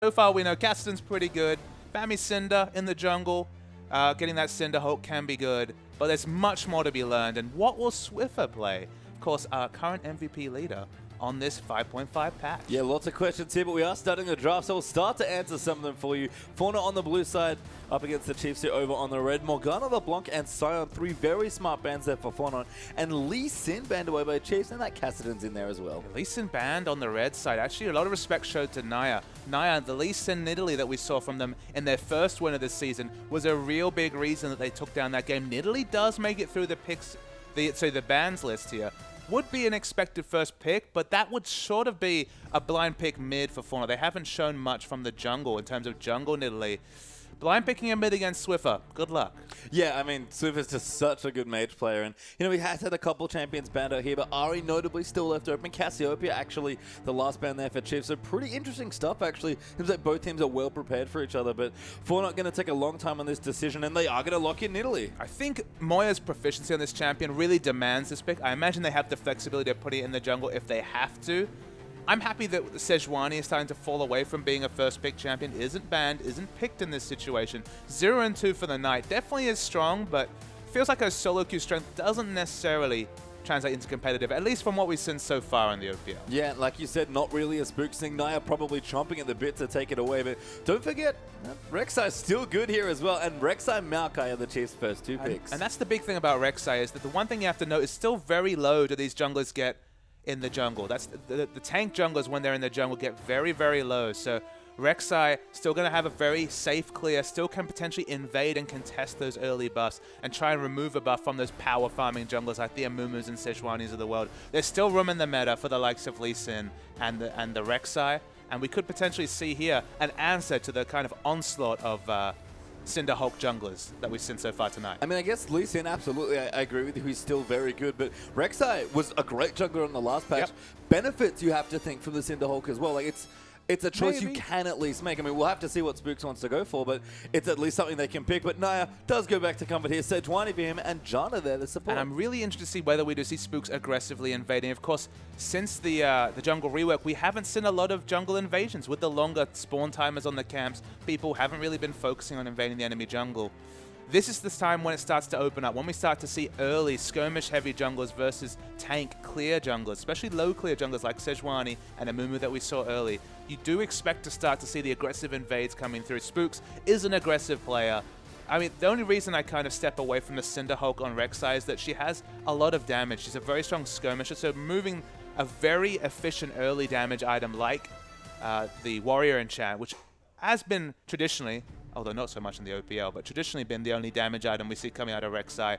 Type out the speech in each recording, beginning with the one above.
So far, we know Gaston's pretty good. Bammy Cinder in the jungle. Getting that Cinder Hulk can be good. But there's much more to be learned. And what will Swiffer play? Of course, our current MVP leader on this 5.5 patch. Yeah, lots of questions here, but we are starting the draft, so we'll start to answer some of them for you. 4Not on the blue side, up against the Chiefs here over on the red. Morgana, LeBlanc, and Sion, 3 very smart bans there for 4Not. And Lee Sin banned away by Chiefs, and that Cassidon's in there as well. Lee Sin banned on the red side. Actually, a lot of respect showed to Naya. Naya, the Lee Sin Nidalee that we saw from them in their first win of this season was a real big reason that they took down that game. Nidalee does make it through the picks, the bans list here. Would be an expected first pick, but that would sort of be a blind pick mid for 4Not. They haven't shown much from the jungle in terms of jungle Nidalee. Blind picking a mid against Swiffer. Good luck. Yeah, I mean, Swiffer's just such a good mage player. And, you know, he has had a couple champions banned out here, but Ari notably still left open. Cassiopeia, actually, the last ban there for Chiefs. So pretty interesting stuff, actually. Seems like both teams are well prepared for each other, but 4Not going to take a long time on this decision, and they are going to lock in Italy. I think Moya's proficiency on this champion really demands this pick. I imagine they have the flexibility to put it in the jungle if they have to. I'm happy that Sejuani is starting to fall away from being a first pick champion, isn't banned, isn't picked in this situation. 0 and 2 for the Knight. Definitely is strong, but feels like her solo queue strength doesn't necessarily translate into competitive, at least from what we've seen so far in the OPL. Yeah, like you said, not really a spook thing. Naya probably chomping at the bit to take it away, but don't forget, Rek'Sai's still good here as well, and Rek'Sai Maokai are the Chiefs' first 2 picks. And that's the big thing about Rek'Sai, is that the one thing you have to note is still very low do these junglers get in the jungle. That's the tank junglers, when they're in the jungle, get very, very low. So Rek'Sai still going to have a very safe clear, still can potentially invade and contest those early buffs and try and remove a buff from those power farming junglers like the Amumus and Sejuanis of the world. There's still room in the meta for the likes of Lee Sin and the Rek'Sai, and we could potentially see here an answer to the kind of onslaught of Cinder Hulk junglers that we've seen so far tonight. I mean, I guess Lee Sin, absolutely, I agree with you, he's still very good, but Rek'Sai was a great jungler on the last patch. Yep. Benefits, you have to think, from the Cinder Hulk as well. Like, it's a choice you Maybe. can at least make. I mean, we'll have to see what Spooks wants to go for, but it's at least something they can pick. But Naya does go back to comfort here. Sejuani for him, and Janna there, the support. And I'm really interested to see whether we do see Spooks aggressively invading. Of course, since the jungle rework, we haven't seen a lot of jungle invasions. With the longer spawn timers on the camps, people haven't really been focusing on invading the enemy jungle. This is the time when it starts to open up, when we start to see early skirmish-heavy junglers versus tank-clear junglers, especially low-clear junglers like Sejuani and Amumu that we saw early. You do expect to start to see the aggressive invades coming through. Spooks is an aggressive player. I mean, the only reason I kind of step away from the Cinder Hulk on Rek'Sai is that she has a lot of damage. She's a very strong skirmisher, so moving a very efficient early damage item like the Warrior Enchant, which has been traditionally, although not so much in the OPL, but traditionally been the only damage item we see coming out of Rek'Sai.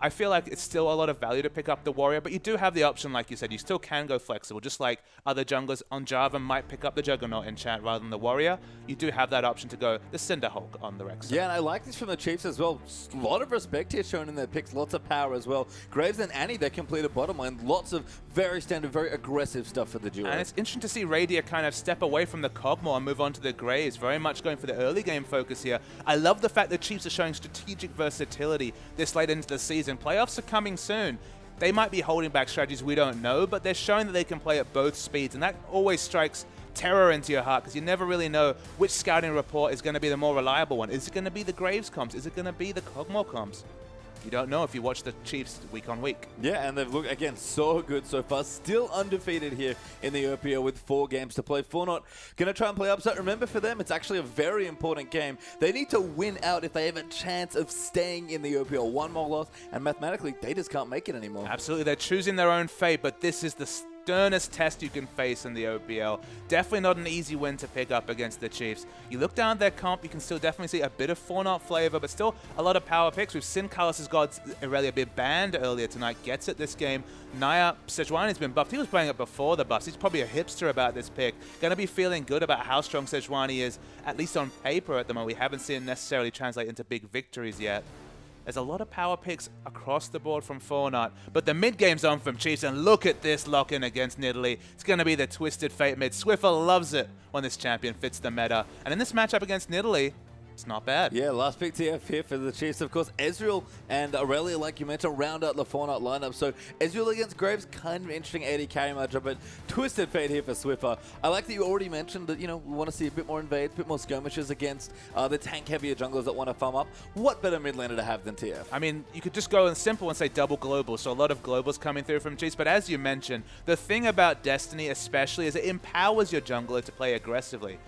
I feel like it's still a lot of value to pick up the Warrior, but you do have the option, like you said, you still can go flexible, just like other junglers on Java might pick up the Juggernaut enchant rather than the Warrior. You do have that option to go the Cinder Hulk on the Rek'Sai. Yeah, and I like this from the Chiefs as well. A lot of respect here shown in their picks, lots of power as well. Graves and Annie, they completed bottom lane. Lots of very standard, very aggressive stuff for the duo. And it's interesting to see Radia kind of step away from the Cogmore and move on to the Graves, very much going for the early game focus here. I love the fact that Chiefs are showing strategic versatility this late into the season. Playoffs are coming soon. They might be holding back strategies we don't know, but they're showing that they can play at both speeds, and that always strikes terror into your heart because you never really know which scouting report is going to be the more reliable one. Is it going to be the Graves comps? Is it going to be the Cogmore comps? You don't know if you watch the Chiefs week on week. Yeah, and they've looked, again, so good so far. Still undefeated here in the OPL with 4 games to play. 4Not going to try and play upset. Remember, for them, it's actually a very important game. They need to win out if they have a chance of staying in the OPL. One more loss, and mathematically, they just can't make it anymore. Absolutely. They're choosing their own fate, but this is the sternest test you can face in the OPL. Definitely not an easy win to pick up against the Chiefs. You look down at their comp, you can still definitely see a bit of 4Not flavor, but still a lot of power picks. We've seen Carlos's Gods Aurelia be banned earlier tonight, gets it this game. Naya Sejuani's been buffed. He was playing it before the buffs. He's probably a hipster about this pick. Going to be feeling good about how strong Sejuani is, at least on paper at the moment. We haven't seen it necessarily translate into big victories yet. There's a lot of power picks across the board from 4Not, but the mid game's on from Chiefs, and look at this lock-in against Nidalee. It's going to be the Twisted Fate mid. Swiffer loves it when this champion fits the meta. And in this matchup against Nidalee, It's not bad. Yeah, last pick TF here for the Chiefs. Of course, Ezreal and Aurelia, like you mentioned, round out the 4Not lineup. So Ezreal against Graves, kind of interesting AD carry matchup, but Twisted Fate here for Swiffer. I like that you already mentioned that, we want to see a bit more invades, a bit more skirmishes against the tank-heavier junglers that want to farm up. What better mid laner to have than TF? I mean, you could just go in simple and say double global, so a lot of globals coming through from Chiefs, but as you mentioned, the thing about Destiny especially is it empowers your jungler to play aggressively.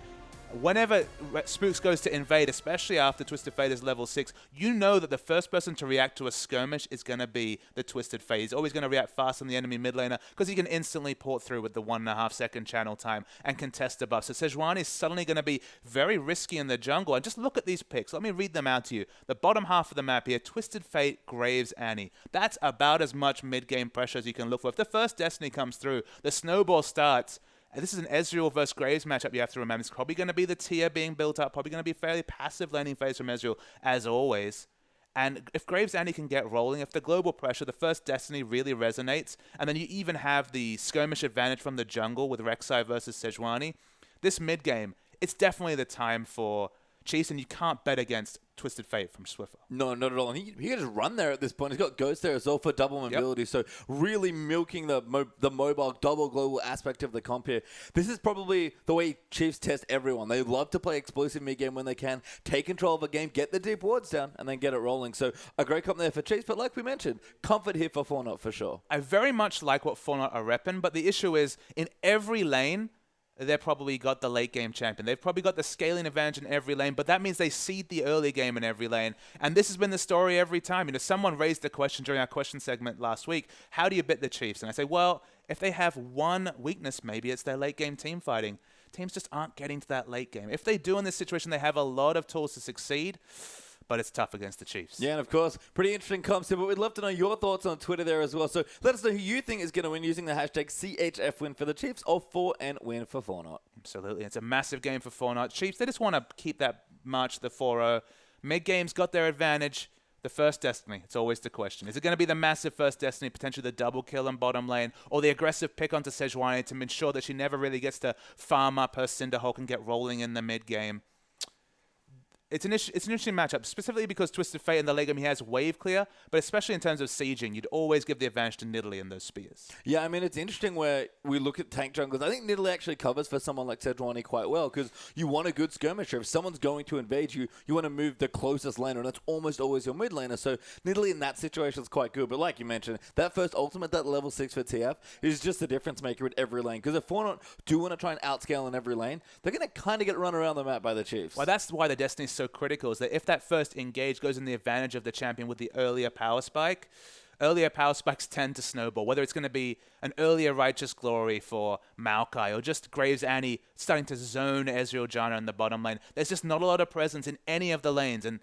Whenever Spooks goes to invade, especially after Twisted Fate is level 6, you know that the first person to react to a skirmish is going to be the Twisted Fate. He's always going to react fast on the enemy mid laner because he can instantly port through with the 1.5 second channel time and contest the buff. So Sejuani is suddenly going to be very risky in the jungle. And just look at these picks. Let me read them out to you. The bottom half of the map here, Twisted Fate, Graves, Annie. That's about as much mid-game pressure as you can look for. If the first Destiny comes through, the snowball starts. This is an Ezreal versus Graves matchup you have to remember. It's probably going to be the tier being built up, probably going to be fairly passive laning phase from Ezreal, as always. And if Graves Annie can get rolling, if the global pressure, the first Destiny really resonates, and then you even have the skirmish advantage from the jungle with Rek'Sai versus Sejuani, this mid-game, it's definitely the time for Chiefs, and you can't bet against Twisted Fate from Swiffer. No, not at all. And he can just run there at this point. He's got Ghost there as well for double mobility. Yep. So really milking the mobile double global aspect of the comp here. This is probably the way Chiefs test everyone. They love to play explosive mid-game when they can, take control of a game, get the deep wards down, and then get it rolling. So a great comp there for Chiefs. But like we mentioned, comfort here for 4Not for sure. I very much like what 4Not are repping, but the issue is in every lane, they've probably got the late game champion. They've probably got the scaling advantage in every lane, but that means they seed the early game in every lane. And this has been the story every time. Someone raised the question during our question segment last week, how do you bet the Chiefs? And I say, well, if they have one weakness, maybe it's their late game team fighting. Teams just aren't getting to that late game. If they do in this situation, they have a lot of tools to succeed, but it's tough against the Chiefs. Yeah, and of course, pretty interesting comps here, but we'd love to know your thoughts on Twitter there as well. So let us know who you think is going to win using the hashtag CHF win for the Chiefs or 4N win for 4Not. Absolutely. It's a massive game for 4Not. Chiefs, they just want to keep that march to the 4-0. Mid-game's got their advantage. The first Destiny, it's always the question. Is it going to be the massive first Destiny, potentially the double kill in bottom lane, or the aggressive pick onto Sejuani to ensure that she never really gets to farm up her Cinderhawk and get rolling in the mid-game? It's an interesting matchup, specifically because Twisted Fate in the late game, he has wave clear, but especially in terms of sieging, you'd always give the advantage to Nidalee in those spears. Yeah, I mean, it's interesting where we look at tank junglers. I think Nidalee actually covers for someone like Sejuani quite well, because you want a good skirmisher. If someone's going to invade you, you want to move the closest laner, and that's almost always your mid laner. So Nidalee in that situation is quite good. But like you mentioned, that first ultimate, that level 6 for TF, is just a difference maker at every lane. Because if 4Not do want to try and outscale in every lane, they're going to kind of get run around the map by the Chiefs. Well, that's why the Destiny is so critical, is that if that first engage goes in the advantage of the champion with the earlier power spikes tend to snowball, whether it's going to be an earlier Righteous Glory for Maokai or just Graves Annie starting to zone Ezreal Janna in the bottom lane. There's just not a lot of presence in any of the lanes, and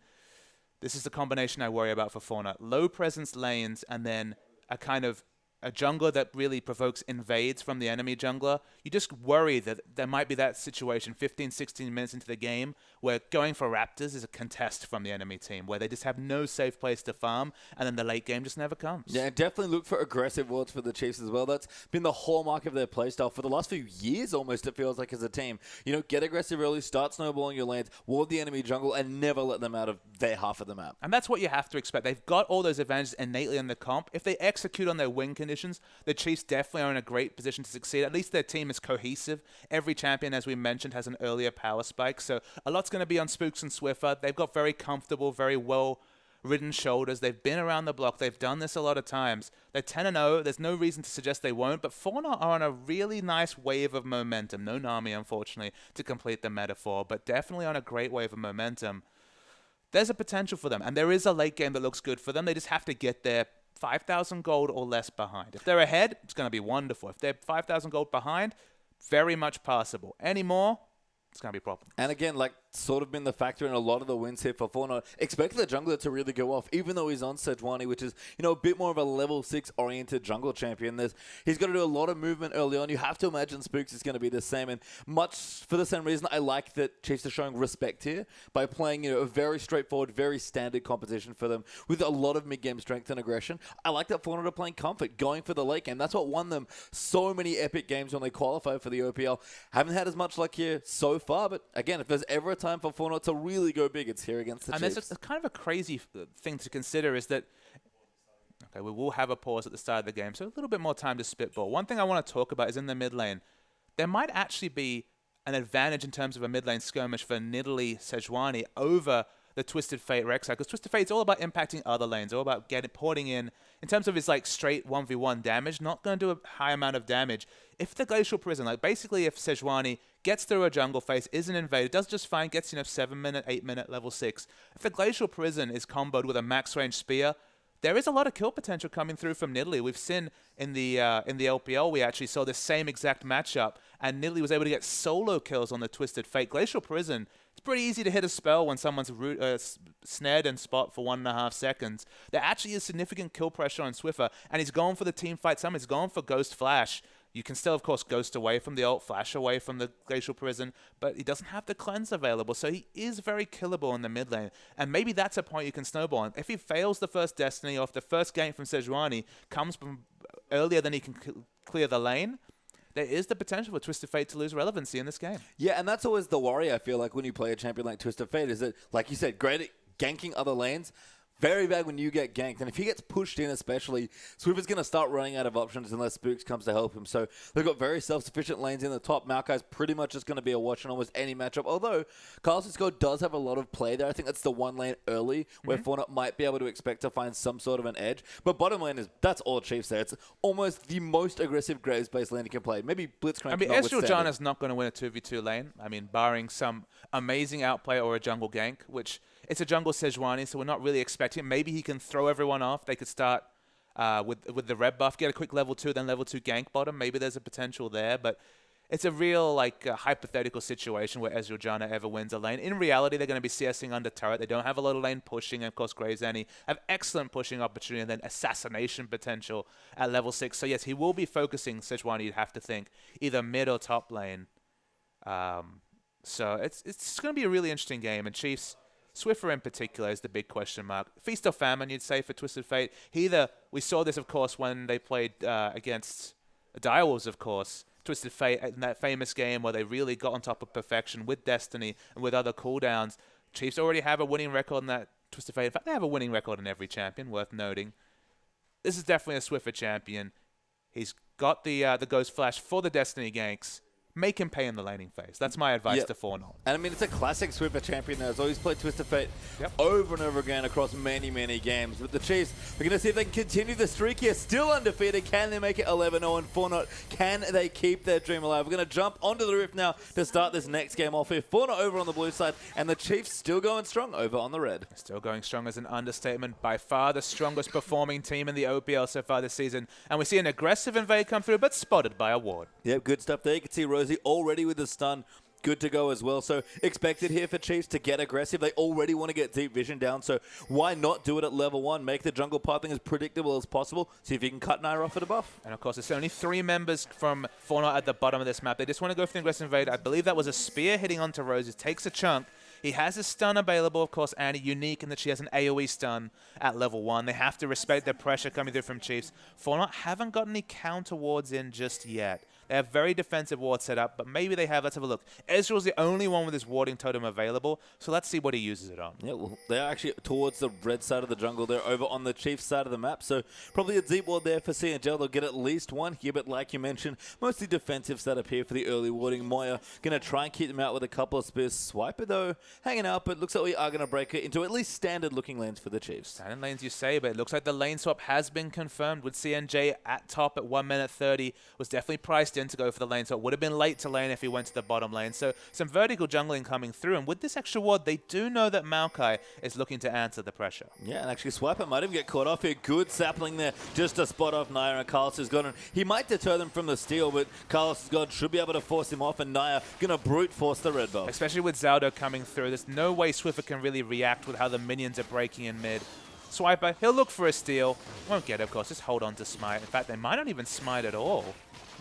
this is the combination I worry about for 4Not. Low presence lanes and then a kind of a jungler that really provokes invades from the enemy jungler. You just worry that there might be that situation 15, 16 minutes into the game where going for Raptors is a contest from the enemy team, where they just have no safe place to farm, and then the late game just never comes. Yeah, definitely look for aggressive wards for the Chiefs as well. That's been the hallmark of their playstyle for the last few years almost, it feels like, as a team. Get aggressive early, start snowballing your lanes, ward the enemy jungle, and never let them out of their half of the map. And that's what you have to expect. They've got all those advantages innately in the comp. If they execute on their win conditions, the Chiefs definitely are in a great position to succeed. At least their team is cohesive. Every champion, as we mentioned, has an earlier power spike. So a lot's going to be on Spooks and Swiffer. They've got very comfortable, very well-ridden shoulders. They've been around the block. They've done this a lot of times. They're 10-0. There's no reason to suggest they won't. But 4Not are on a really nice wave of momentum. No Nami, unfortunately, to complete the metaphor, but definitely on a great wave of momentum. There's a potential for them. And there is a late game that looks good for them. They just have to get there 5,000 gold or less behind. If they're ahead, it's going to be wonderful. If they're 5,000 gold behind, very much passable. Any more, it's going to be a problem. And again, sort of been the factor in a lot of the wins here for 4Not. Expect the jungler to really go off, even though he's on Sejuani, which is, a bit more of a level 6 oriented jungle champion. He's got to do a lot of movement early on. You have to imagine Spooks is going to be the same. And much for the same reason, I like that Chiefs are showing respect here by playing, a very straightforward, very standard competition for them with a lot of mid-game strength and aggression. I like that 4Not are playing comfort, going for the late game. That's what won them so many epic games when they qualified for the OPL. Haven't had as much luck here so far, but again, if there's ever a time time for 4Not to really go big. It's here against the Chiefs. And there's a kind of a crazy thing to consider is that, okay, we will have a pause at the start of the game, so a little bit more time to spitball. One thing I want to talk about is in the mid lane, there might actually be an advantage in terms of a mid lane skirmish for Nidalee Sejuani over the Twisted Fate Rek'Sai, because Twisted Fate's all about impacting other lanes, all about porting in terms of his like straight 1v1 damage, not going to do a high amount of damage. If the Glacial Prison, like basically if Sejuani gets through a jungle phase, isn't invaded, does just fine, gets 7-minute, 8-minute, level 6. If the Glacial Prison is comboed with a max range spear, there is a lot of kill potential coming through from Nidalee. We've seen in the LPL, we actually saw the same exact matchup, and Nidalee was able to get solo kills on the Twisted Fate. Glacial Prison, it's pretty easy to hit a spell when someone's snared and spot for 1.5 seconds. There actually is significant kill pressure on Swiffer, and he's going for the team fight summon. He's going for Ghost Flash. You can still, of course, Ghost away from the ult, Flash away from the Glacial Prison, but he doesn't have the cleanse available, so he is very killable in the mid lane. And maybe that's a point you can snowball on. If he fails the first Destiny, or if the first gank from Sejuani comes from earlier than he can clear the lane, there is the potential for Twisted Fate to lose relevancy in this game. Yeah, and that's always the worry, I feel like, when you play a champion like Twisted Fate, is that, like you said, great at ganking other lanes, very bad when you get ganked. And if he gets pushed in especially, Swiffer's going to start running out of options unless Spooks comes to help him. So they've got very self-sufficient lanes in the top. Maokai's pretty much just going to be a watch in almost any matchup. Although, Carl Cisco does have a lot of play there. I think that's the one lane early where 4Not might be able to expect to find some sort of an edge. But bottom lane that's all Chiefs there. It's almost the most aggressive Graves-based lane you can play. Maybe Blitzcrank. I mean, Ezreal Janna's not going to win a 2v2 lane. I mean, barring some amazing outplay or a jungle gank, which... It's a jungle Sejuani, so we're not really expecting. Maybe he can throw everyone off. They could start with the red buff, get a quick level 2, then level 2 gank bottom. Maybe there's a potential there, but it's a real hypothetical situation where Ezreal Janna ever wins a lane. In reality, they're going to be CSing under turret. They don't have a lot of lane pushing, and of course, Graves Annie have excellent pushing opportunity and then assassination potential at level 6. So yes, he will be focusing Sejuani, you'd have to think, either mid or top lane. So it's going to be a really interesting game, and Chiefs... Swiffer in particular is the big question mark. Feast or famine, you'd say, for Twisted Fate. We saw this, of course, when they played against Direwolves, of course. Twisted Fate in that famous game where they really got on top of perfection with Destiny and with other cooldowns. Chiefs already have a winning record in that Twisted Fate. In fact, they have a winning record in every champion, worth noting. This is definitely a Swiffer champion. He's got the Ghost Flash for the Destiny ganks. Make him pay in the laning phase. That's my advice to 4Not. And I mean, it's a classic Swiffer champion there. He's always played Twisted Fate over and over again across many, many games. But the Chiefs, we're going to see if they can continue the streak here. Still undefeated. Can they make it 11-0? And 4Not, can they keep their dream alive? We're going to jump onto the roof now to start this next game off here. 4Not over on the blue side, and the Chiefs still going strong over on the red. Still going strong is an understatement. By far the strongest performing team in the OPL so far this season. And we see an aggressive invade come through, but spotted by a ward. Yep, good stuff there. You can see Rosie already with the stun. Good to go as well. So expected here for Chiefs to get aggressive. They already want to get deep vision down. So why not do it at level 1? Make the jungle pathing as predictable as possible. See if you can cut Naira off at a buff. And of course, there's only 3 members from 4Not at the bottom of this map. They just want to go for the aggressive invade. I believe that was a spear hitting onto Roses. Takes a chunk. He has a stun available, of course, Annie, unique in that she has an AoE stun at level 1. They have to respect the pressure coming through from Chiefs. 4Not haven't got any counter wards in just yet. They have very defensive wards set up, but maybe they have. Let's have a look. Ezreal's the only one with his warding totem available, so let's see what he uses it on. Yeah, well, they're actually towards the red side of the jungle. They're over on the Chiefs side of the map, so probably a deep ward there for CNJ. They'll get at least one here, but like you mentioned, mostly defensive setup here for the early warding. Moya going to try and keep them out with a couple of spears. Swiper, though, hanging out, but looks like we are going to break it into at least standard-looking lanes for the Chiefs. Standard lanes, you say, but it looks like the lane swap has been confirmed with CNJ at top at 1 minute 30. Was definitely priced in to go for the lane swap. Would have been late to lane if he went to the bottom lane. So some vertical jungling coming through. And with this extra ward, they do know that Maokai is looking to answer the pressure. Yeah, and actually Swiper might even get caught off here. Good sapling there just to spot off Naira, and Carlos has got him. He might deter them from the steal, but Carlos' God should be able to force him off, and Naira going to brute force the red buff. Especially with Zaldo coming through. There's no way Swiffer can really react with how the minions are breaking in mid. Swiper, he'll look for a steal. Won't get it, of course. Just hold on to smite. In fact, they might not even smite at all.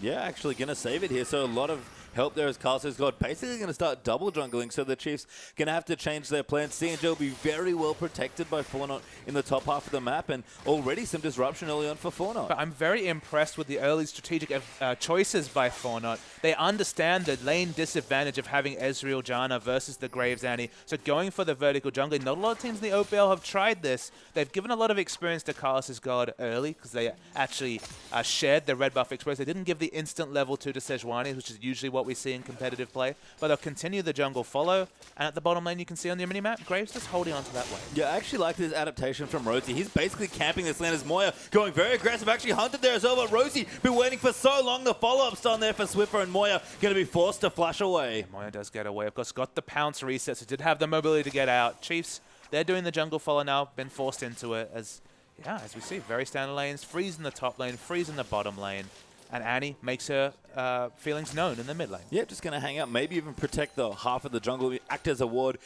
Yeah, actually going to save it here. So a lot of help there as Carl's got basically going to start double jungling, so the Chiefs going to have to change their plans. CNJ will be very well protected by 4Not in the top half of the map, and already some disruption early on for 4Not. But I'm very impressed with the early strategic choices by 4Not. They understand the lane disadvantage of having Ezreal Janna versus the Graves Annie, so going for the vertical jungling. Not a lot of teams in the OPL have tried this. They've given a lot of experience to Carl's God early, because they actually shared the red buff experience. They didn't give the instant level 2 to Sejuani, which is usually what we see in competitive play, but they'll continue the jungle follow, and at the bottom lane you can see on the minimap, Graves just holding on to that wave. Yeah, I actually like this adaptation from Rosie. He's basically camping this lane as Moya going very aggressive, actually hunted there as well, but Rosie been waiting for so long. The follow-up's done there for Swiffer, and Moya going to be forced to flash away. Yeah, Moya does get away. Of course, got the pounce reset, so did have the mobility to get out. Chiefs, they're doing the jungle follow now, been forced into it as we see, very standard lanes, freeze in the top lane, freeze in the bottom lane. And Annie makes her feelings known in the mid lane. Yeah, just going to hang out, maybe even protect the half of the jungle, act as a ward.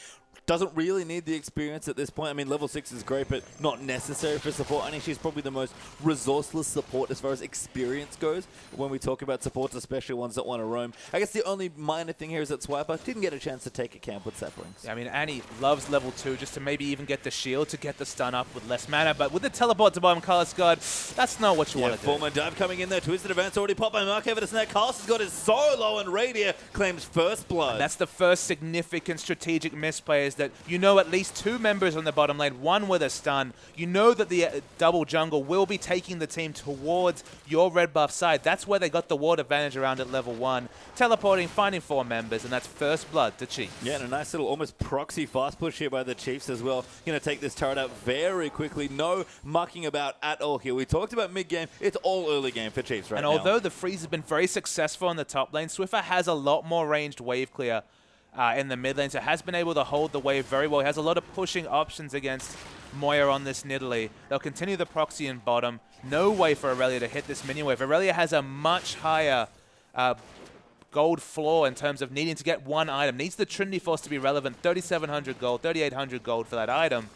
Doesn't really need the experience at this point. I mean, level 6 is great, but not necessary for support. I think she's probably the most resourceless support as far as experience goes when we talk about supports, especially ones that want to roam. I guess the only minor thing here is that Swiper didn't get a chance to take a camp with Saplings. Yeah, I mean, Annie loves level 2 just to maybe even get the shield to get the stun up with less mana, but with the teleport to bottom, Carlos God, that's not what you want to do. Former dive coming in there, twisted advance already popped by Mark over the snap. Carlos got his so low, and Radier claims first blood. And that's the first significant strategic misplay, is that you know at least 2 members on the bottom lane, one with a stun. You know that the double jungle will be taking the team towards your red buff side. That's where they got the ward advantage around at level 1. Teleporting, finding 4 members, and that's first blood to Chiefs. Yeah, and a nice little almost proxy fast push here by the Chiefs as well. Going to take this turret out very quickly. No mucking about at all here. We talked about mid-game. It's all early game for Chiefs right now. And although the freeze has been very successful on the top lane, Swiffer has a lot more ranged wave clear in the mid lane, so has been able to hold the wave very well. He has a lot of pushing options against Moya on this Nidalee. They'll continue the proxy in bottom. No way for Aurelia to hit this minion wave. Aurelia has a much higher gold floor in terms of needing to get one item. Needs the Trinity Force to be relevant. 3,700 gold, 3,800 gold for that item.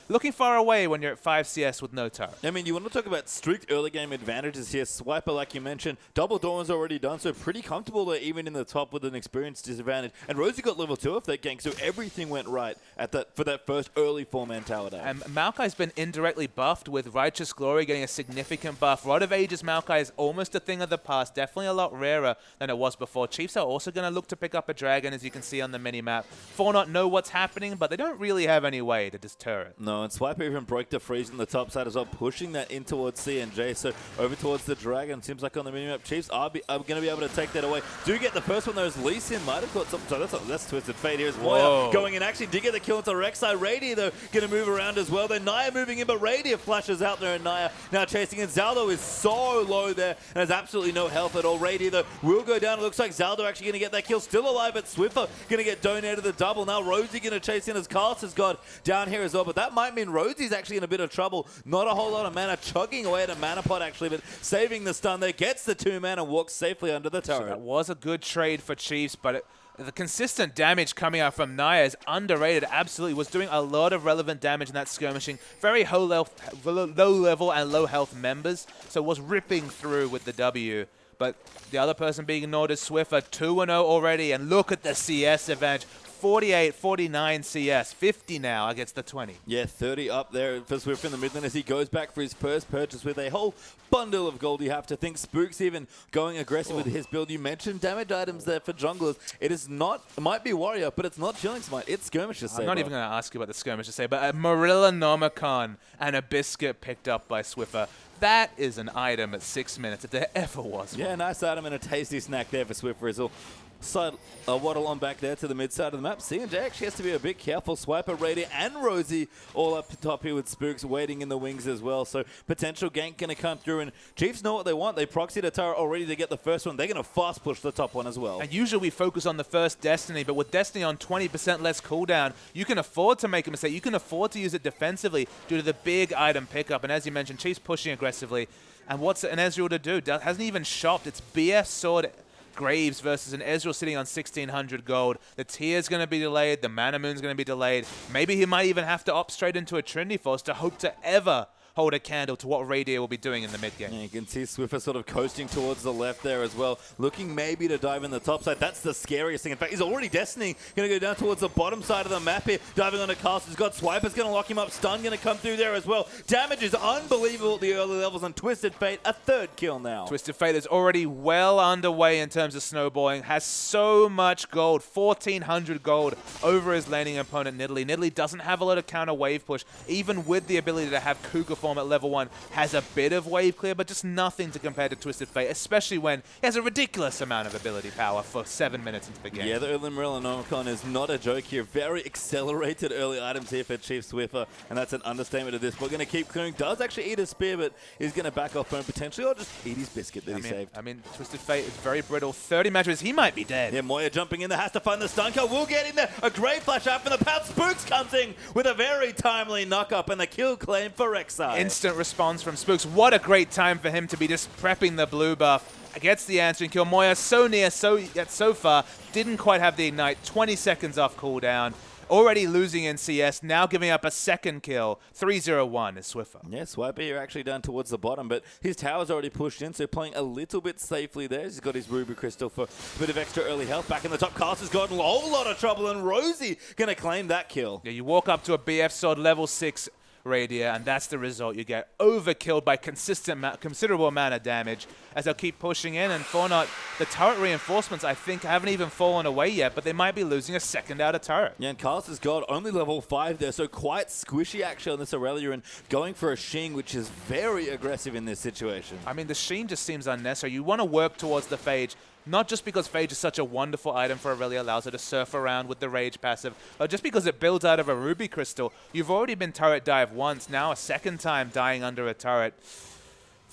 Looking far away when you're at 5 CS with no turret. I mean, you want to talk about strict early game advantages here. Swiper, like you mentioned, double Dawn's already done, so pretty comfortable there, even in the top with an experience disadvantage. And Rosie got level 2 off that gank, so everything went right at for that first early 4-man tower day. And Maokai's been indirectly buffed, with Righteous Glory getting a significant buff. Rod of Ages Maokai is almost a thing of the past, definitely a lot rarer than it was before. Chiefs are also going to look to pick up a dragon, as you can see on the mini-map. 4Not know what's happening, but they don't really have any way to deter it. No, and Swiper even broke the freeze on the top side as well, pushing that in towards CNJ. So over towards the dragon. Seems like on the minimap, Chiefs are going to be able to take that away. Do get the first one, though, as Lee Sin might have caught something. So that's Twisted Fate here as Moya going in. Actually did get the kill into Rek'Sai. Radier, though, going to move around as well. Then Naya moving in, but Radier flashes out there, and Naya now chasing in. Zaldo is so low there and has absolutely no health at all. Radier, though, will go down. It looks like Zaldo actually going to get that kill. Still alive, but Swiffer going to get donated the double. Now Rosie going to chase in as Carlos has got down here as well, but that might mean Rosie's actually in a bit of trouble. Not a whole lot of mana, chugging away at a mana pot actually, but saving the stun there, gets the 2-man and walks safely under the turret. So that was a good trade for Chiefs, but the consistent damage coming out from Naya is underrated. Absolutely was doing a lot of relevant damage in that skirmishing. Very low level and low health members, so was ripping through with the W. But the other person being ignored is Swiffer, 2-0 already, and look at the CS advantage. 48, 49 CS, 50 now against the 20. Yeah, 30 up there for Swift in the mid lane as he goes back for his first purchase with a whole bundle of gold. You have to think Spook's even going aggressive with his build. You mentioned damage items there for junglers. It is not, it might be Warrior, but it's not Chilling Smite. It's Skirmisher Saber. I'm not even going to ask you about the Skirmisher Saber, but a Marilla Nomicon and a Biscuit picked up by Swiffer. That is an item at 6 minutes, if there ever was one. Yeah, nice item and a tasty snack there for Swift Rizzle. Side waddle on back there to the mid side of the map. CNJ actually has to be a bit careful. Swiper, Radier, and Rosie all up top here with Spooks waiting in the wings as well. So potential gank going to come through, and Chiefs know what they want. They proxied a turret already to get the first one. They're going to fast push the top one as well. And usually we focus on the first Destiny, but with Destiny on 20% less cooldown, you can afford to make a mistake. You can afford to use it defensively due to the big item pickup. And as you mentioned, Chiefs pushing aggressively. And what's an Ezreal to do? Hasn't even shopped. It's BF Sword Graves versus an Ezreal sitting on 1,600 gold. The tier's going to be delayed. The Mana Moon's going to be delayed. Maybe he might even have to opt straight into a Trinity Force to hope to ever hold a candle to what Radier will be doing in the mid game. Yeah, you can see Swiffer sort of coasting towards the left there as well, looking maybe to dive in the top side. That's the scariest thing. In fact, he's already Destiny. Going to go down towards the bottom side of the map here, diving on a castle. He's got Swiper's going to lock him up. Stun going to come through there as well. Damage is unbelievable at the early levels on Twisted Fate. A third kill now. Twisted Fate is already well underway in terms of snowballing. Has so much gold, 1,400 gold over his laning opponent Nidalee. Nidalee doesn't have a lot of counter wave push, even with the ability to have Cougar form at level 1. Has a bit of wave clear, but just nothing to compare to Twisted Fate, especially when he has a ridiculous amount of ability power for 7 minutes into the game. Yeah, the early Morellonomicon is not a joke here. Very accelerated early items here for Chief Swiffer, and that's an understatement of this. We're going to keep clearing. Does actually eat a spear, but is going to back off home potentially, or just eat his biscuit that he saved. I mean, Twisted Fate is very brittle. 30 matches, he might be dead. Yeah, Moya jumping in there, has to find the stun kill. We'll get in there. A great flash out from the pound. Spooks comes in with a very timely knock-up and the kill claim for Rek'Sai. Instant response from Spooks. What a great time for him to be just prepping the blue buff. Gets the answering kill. Moya so near, yet so far. Didn't quite have the ignite. 20 seconds off cooldown. Already losing in CS, now giving up a second kill. 3-0-1 is Swiffer. Yeah, Swiper here actually down towards the bottom, but his tower's already pushed in, so playing a little bit safely there. He's got his Ruby Crystal for a bit of extra early health. Back in the top, Caster's got a whole lot of trouble, and Rosie going to claim that kill. Yeah, you walk up to a BF sword level 6 Radier, and that's the result. You get overkilled by considerable amount of damage as they'll keep pushing in, and 4Not, the turret reinforcements, I think, haven't even fallen away yet, but they might be losing a second out of turret. Yeah, and Caster's got only level 5 there, so quite squishy actually on this Aurelia, and going for a Sheen, which is very aggressive in this situation. I mean, the Sheen just seems unnecessary. You want to work towards the Phage, not just because Phage is such a wonderful item for Aurelia, allows her to surf around with the Rage passive, or just because it builds out of a Ruby Crystal. You've already been turret dive once, now a second time dying under a turret.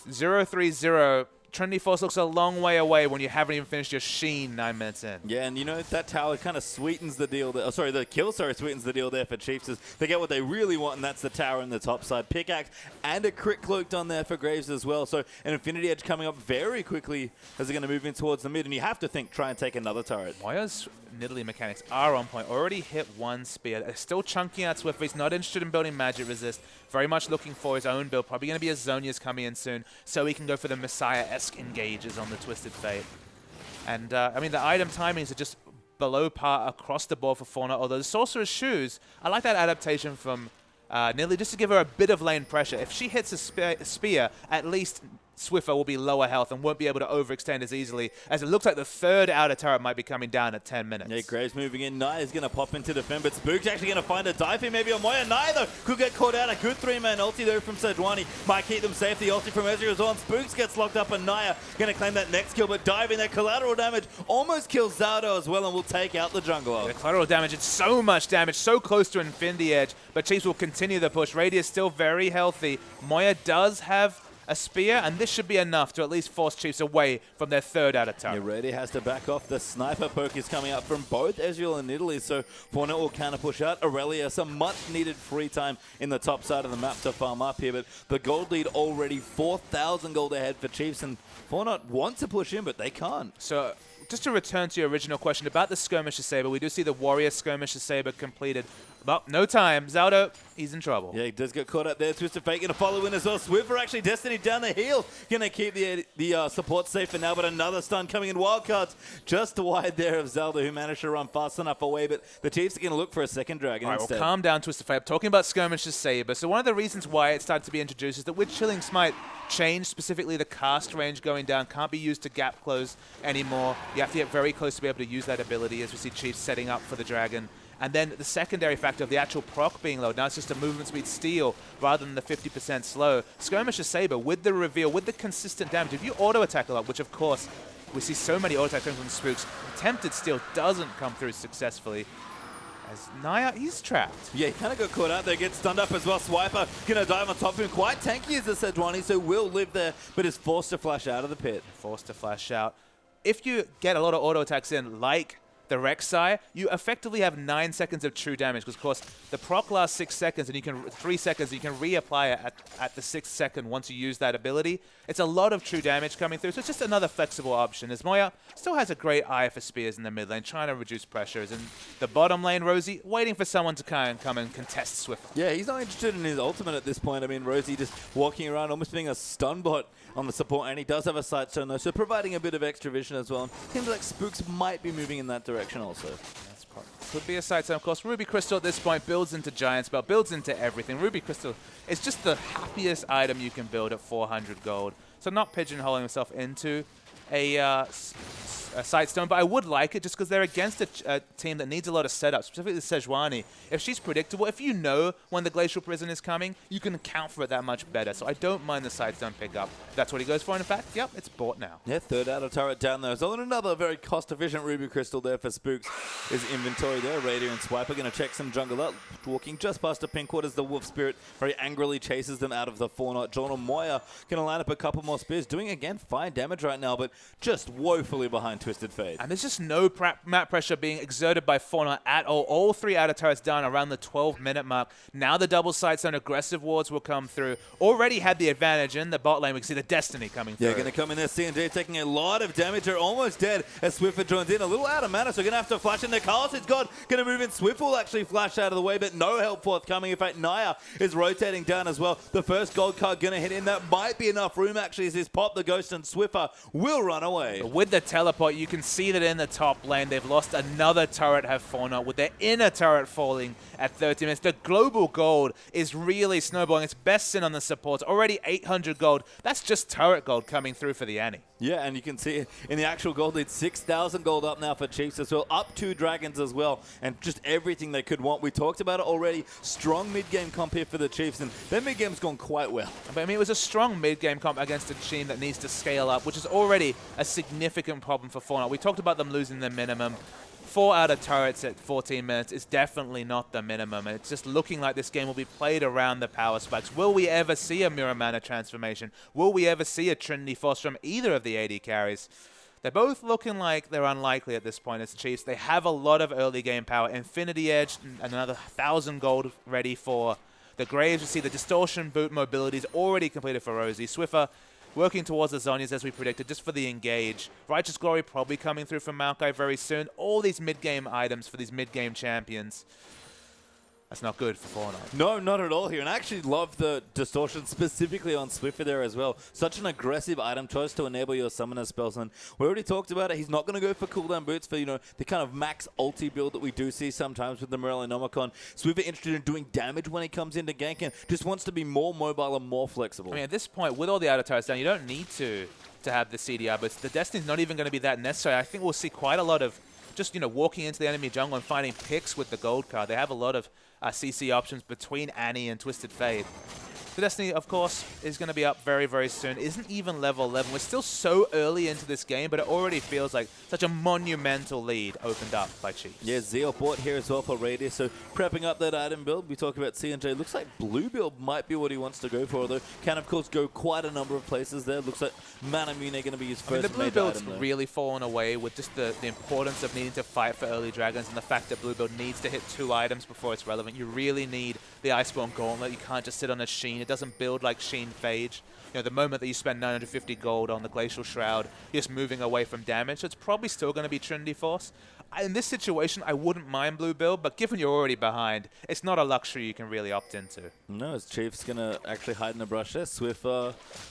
0-3-0. Trinity Force looks a long way away when you haven't even finished your Sheen 9 minutes in. Yeah, and you know, that tower kind of sweetens the deal. Oh, sorry, the kill, sweetens the deal there for Chiefs. As they get what they really want, and that's the tower in the top side. Pickaxe and a crit cloak done there for Graves as well. So an Infinity Edge coming up very quickly as they're going to move in towards the mid. And you have to think, try and take another turret. Moya's Nidalee mechanics are on point. Already hit one spear. They're still chunking out Swift. He's not interested in building magic resist. Very much looking for his own build. Probably going to be Ozonia's coming in soon, so he can go for the Messiah-esque engages on the Twisted Fate. And, I mean, the item timings are just below par across the board for 4Not, although the Sorcerer's Shoes, I like that adaptation from Nidalee, just to give her a bit of lane pressure. If she hits a spear, at least Swiffer will be lower health and won't be able to overextend as easily, as it looks like the third outer turret might be coming down at 10 minutes. Yeah, Graves moving in. Naya is going to pop into defend, but Spook's actually going to find a dive here maybe on Moya. Naya, though, could get caught out. A good 3-man ulti, though, from Sejuani. Might keep them safe. The ulti from Ezreal is on. Spooks gets locked up, and Naya going to claim that next kill, but diving that collateral damage almost kills Zardo as well, and will take out the jungler. The collateral damage, it's so much damage, so close to Infinity Edge, but Chiefs will continue the push. Radier is still very healthy. Moya does have a spear, and this should be enough to at least force Chiefs away from their third outer turret. Yeah, Radier has to back off. The sniper poke is coming up from both Ezreal and Nidalee, so 4Not will counter push out. Aurelia, some much needed free time in the top side of the map to farm up here, but the gold lead already 4,000 gold ahead for Chiefs, and 4Not want to push in, but they can't. So, just to return to your original question about the Skirmisher Saber, we do see the Warrior Skirmisher Saber completed. But no time. Zaldo, he's in trouble. Yeah, he does get caught out there. Twisted Fate going to follow in as well. Swiffer actually Destiny down the heel. Going to keep the support safe for now, but another stun coming in. Wildcards just wide there of Zelda, who managed to run fast enough away, but the Chiefs are going to look for a second dragon instead. Well, calm down, Twisted Fate. I'm talking about Skirmisher Saber. So one of the reasons why it started to be introduced is that with Chilling Smite, change, specifically the cast range going down, can't be used to gap close anymore. You have to get very close to be able to use that ability, as we see Chiefs setting up for the dragon. And then the secondary factor of the actual proc being low. Now it's just a movement speed steal rather than the 50% slow. Skirmisher Saber, with the reveal, with the consistent damage, if you auto-attack a lot, which of course we see so many auto-attacks coming from Spooks, Attempted Steal doesn't come through successfully. As Naya, he's trapped. Yeah, he kind of got caught out there, gets stunned up as well. Swiper going to dive on top of him. Quite tanky as the Sejuani, so will live there, but is forced to flash out of the pit. Forced to flash out. If you get a lot of auto-attacks in, like the Rek'Sai, you effectively have 9 seconds of true damage because, of course, the proc lasts 6 seconds and you can 3 seconds. And you can reapply it at the 6th second once you use that ability. It's a lot of true damage coming through, so it's just another flexible option. As Moya still has a great eye for spears in the mid lane, trying to reduce pressures, and the bottom lane, Rosie, waiting for someone to come and contest Swift. Yeah, he's not interested in his ultimate at this point. I mean, Rosie just walking around, almost being a stun bot on the support, and he does have a sight stone though, so providing a bit of extra vision as well. Seems like Spooks might be moving in that direction also. Could be a side stone. Of course, Ruby Crystal at this point builds into Giant Spell, builds into everything. Ruby Crystal is just the happiest item you can build at 400 gold. So not pigeonholing himself into a sight stone, but I would like it just because they're against a team that needs a lot of setup, specifically Sejuani. If she's predictable, if you know when the Glacial Prison is coming, you can account for it that much better. So I don't mind the sight stone pickup. That's what he goes for, and in fact, yep, it's bought now. Yeah, third outer turret down there. So another very cost-efficient Ruby Crystal there for Spooks. His inventory there. Radiant and Swiper going to check some jungle up. Walking just past the pink ward as the Wolf Spirit very angrily chases them out of the 4Not. John or Moya going to line up a couple more spears. Doing, again, fine damage right now, but just woefully behind Twisted Fate. And there's just no map pressure being exerted by 4Not at all. All 3 outer turrets down around the 12-minute mark. Now the double sight stone aggressive wards will come through. Already had the advantage in the bot lane. We can see the Destiny coming through. Yeah, going to come in there. C&J taking a lot of damage. They're almost dead as Swiffer joins in. A little out of mana, so going to have to flash in there. Carlos is gone. Going to move in. Swift will actually flash out of the way, but no help forthcoming. In fact, Naya is rotating down as well. The first gold card going to hit in. That might be enough room, actually, as this pop the Ghost and Swiffer will run away. But with the teleport, you can see that in the top lane, they've lost another turret, have 4Not, with their inner turret falling at 30 minutes. The global gold is really snowballing. It's best sin on the supports. Already 800 gold. That's just turret gold coming through for the Annie. Yeah, and you can see in the actual gold lead, 6,000 gold up now for Chiefs as well. Up 2 dragons as well, and just everything they could want. We talked about it already. Strong mid-game comp here for the Chiefs, and their mid-game's gone quite well. But I mean, it was a strong mid-game comp against a team that needs to scale up, which is already a significant problem for 4Not. We talked about them losing their minimum. 4 outer turrets at 14 minutes is definitely not the minimum, and it's just looking like this game will be played around the power spikes. Will we ever see a Mirror Mana transformation? Will we ever see a Trinity Force from either of the AD carries? They're both looking like they're unlikely at this point as Chiefs. They have a lot of early game power. Infinity Edge and another 1,000 gold ready for the Graves. You see the Distortion Boot mobility is already completed for Rosie. Swiffer working towards the Zhonya's as we predicted, just for the engage. Righteous Glory probably coming through from Maokai very soon. All these mid-game items for these mid-game champions. That's not good for 4Not. No, not at all here. And I actually love the distortion specifically on Swiffer there as well. Such an aggressive item choice to enable your summoner spells. And we already talked about it. He's not going to go for cooldown boots for, you know, the kind of max ulti build that we do see sometimes with the Morello Nomicon. Swiffer interested in doing damage when he comes into gank and just wants to be more mobile and more flexible. I mean, at this point, with all the outer turrets down, you don't need to have the CDR, but the Destiny's not even going to be that necessary. I think we'll see quite a lot of just, you know, walking into the enemy jungle and finding picks with the gold card. They have a lot of CC options between Annie and Twisted Fate. The Destiny, of course, is going to be up very, very soon. Isn't even level 11. We're still so early into this game, but it already feels like such a monumental lead opened up by Chiefs. Yeah, Zeo bought here as well for Radius, so prepping up that item build. We talk about C&J. Looks like blue build might be what he wants to go for, although can, of course, go quite a number of places there. Looks like Mana Mune going to be his first the blue major build's item there. really fallen away with just the importance of needing to fight for early dragons and the fact that blue build needs to hit 2 items before it's relevant. You really need the Iceborne Gauntlet. You can't just sit on a Sheen. It doesn't build like Sheen Phage. You know, the moment that you spend 950 gold on the Glacial Shroud, you're just moving away from damage. So it's probably still going to be Trinity Force. In this situation, I wouldn't mind blue build, but given you're already behind, it's not a luxury you can really opt into. No, his Chief's going to actually hide in the brush there. Swift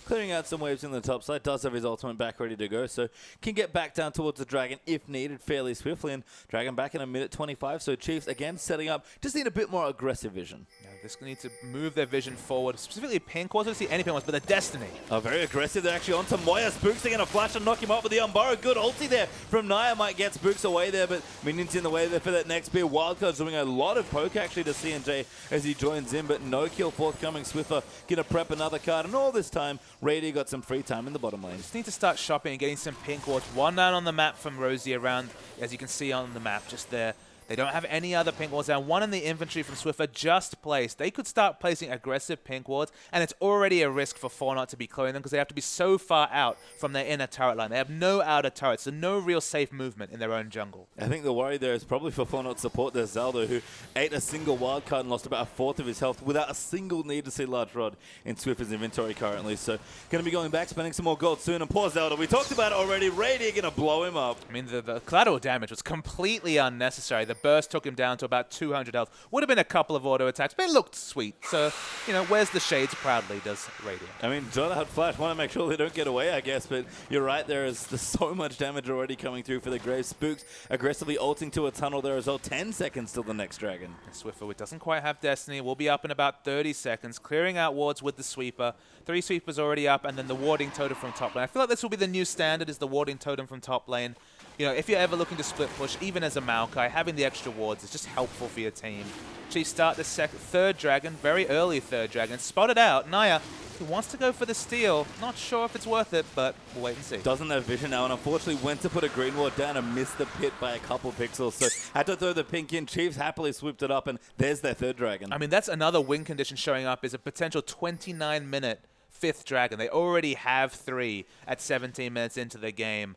clearing out some waves in the top side. Does have his ultimate back ready to go, so can get back down towards the Dragon if needed fairly swiftly. And Dragon back in a minute 25, so Chiefs again setting up. Just need a bit more aggressive vision. Yeah, this need to move their vision forward, specifically pink ones. I don't see any pink ones, but the Destiny. Oh, very aggressive. They're actually onto Moya. Spooks are going to flash and knock him up with the Umbaro. Good ulti there from Naya. Might get Spooks away there, but minions in the way there for that next spear. Wildcard's doing a lot of poke actually to C&J as he joins in, but no kill forthcoming. Swiffer going to prep another card, and all this time, Rady got some free time in the bottom lane. Just need to start shopping and getting some pink wards. 1 down on the map from Rosie around, as you can see on the map, just there. They don't have any other pink wards down. One in the infantry from Swiffer just placed. They could start placing aggressive pink wards, and it's already a risk for 4Not to be clearing them because they have to be so far out from their inner turret line. They have no outer turrets, so no real safe movement in their own jungle. I think the worry there is probably for 4Not support. There's Zaldo, who ate a single wildcard and lost about a fourth of his health without a single need to see large rod in Swiffer's inventory currently. So going to be going back, spending some more gold soon. And poor Zelda, we talked about it already. Radiant going to blow him up. I mean, the collateral damage was completely unnecessary. The burst took him down to about 200 health. Would have been a couple of auto attacks, but it looked sweet. So, you know, where's the shades proudly does Radiant. I mean, Jota had flash. Want to make sure they don't get away, I guess. But you're right, there's so much damage already coming through for the Grave. Spooks aggressively ulting to a tunnel there as well. 10 seconds till the next dragon. Swiffer doesn't quite have Destiny. We'll be up in about 30 seconds. Clearing out wards with the sweeper. 3 sweepers already up, and then the warding totem from top lane. I feel like this will be the new standard, is the warding totem from top lane. You know, if you're ever looking to split push, even as a Maokai, having the extra wards is just helpful for your team. Chiefs start the third dragon, very early third dragon. Spotted out. Naya, he wants to go for the steal. Not sure if it's worth it, but we'll wait and see. Doesn't have vision now, and unfortunately went to put a green ward down and missed the pit by a couple pixels. So had to throw the pink in. Chiefs happily swooped it up, and there's their third dragon. I mean, that's another win condition showing up, is a potential 29-minute fifth dragon. They already have 3 at 17 minutes into the game.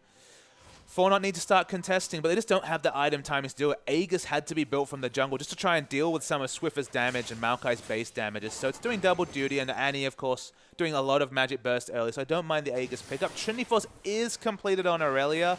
4Not need to start contesting, but they just don't have the item timings to do it. Aegis had to be built from the jungle just to try and deal with some of Swiffer's damage and Maokai's base damages. So it's doing double duty, and Annie, of course, doing a lot of magic burst early. So I don't mind the Aegis pickup. Trinity Force is completed on Aurelia.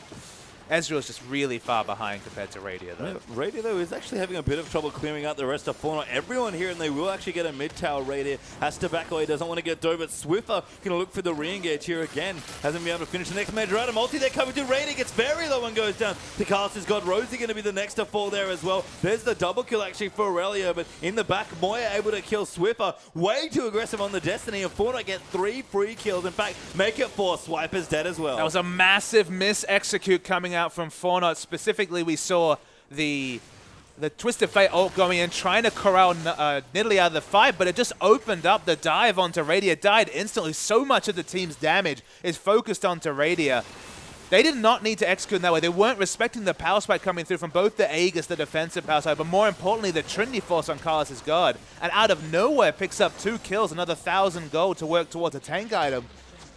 Ezreal's just really far behind compared to Radia, though. Yeah, Radia, though, is actually having a bit of trouble clearing out the rest of 4Not. Everyone here, and they will actually get a mid-tower. Radia has to back away, doesn't want to get dove, but Swiffer going to look for the re-engage here again. Hasn't been able to finish the next major item. Ulti there coming to Radia, gets very low and goes down. Tikas's has got Rosie going to be the next to fall there as well. There's the double kill actually for Aurelia, but in the back, Moya able to kill Swiffer. Way too aggressive on the Destiny, and 4Not get 3 free kills. In fact, make it 4. Swiper's dead as well. That was a massive miss-execute coming out from 4Not. Specifically, we saw the Twisted Fate ult going in, trying to corral Nidalee out of the fight, but it just opened up the dive onto Radia. Died instantly. So much of the team's damage is focused onto Radia. They did not need to execute in that way. They weren't respecting the power spike coming through from both the Aegis, the defensive power spike, but more importantly, the Trinity Force on Carlos' guard. And out of nowhere, picks up 2 kills, another 1,000 gold to work towards a tank item.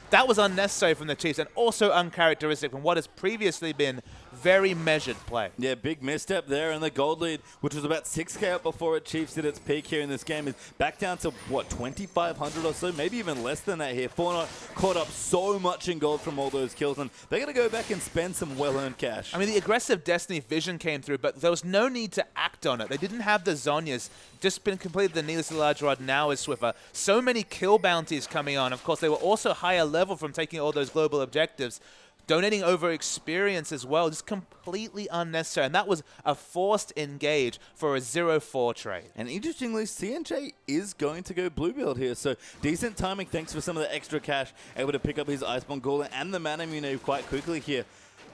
That was unnecessary from the Chiefs, and also uncharacteristic from what has previously been very measured play. Yeah, big misstep there, and the gold lead, which was about 6k up before it Chiefs did its peak here in this game, is back down to, what, 2,500 or so, maybe even less than that here. 4Not caught up so much in gold from all those kills, and they're going to go back and spend some well-earned cash. I mean, the aggressive Destiny vision came through, but there was no need to act on it. They didn't have the Zhonya's. Just been completed the needlessly large rod, now is Swiffer. So many kill bounties coming on. Of course, they were also higher level from taking all those global objectives. Donating over experience as well, just completely unnecessary. And that was a forced engage for a 0-4 trade. And interestingly, CNJ is going to go blue build here. So decent timing, thanks for some of the extra cash. Able to pick up his Iceborne Golem and the Mana Mune quite quickly here.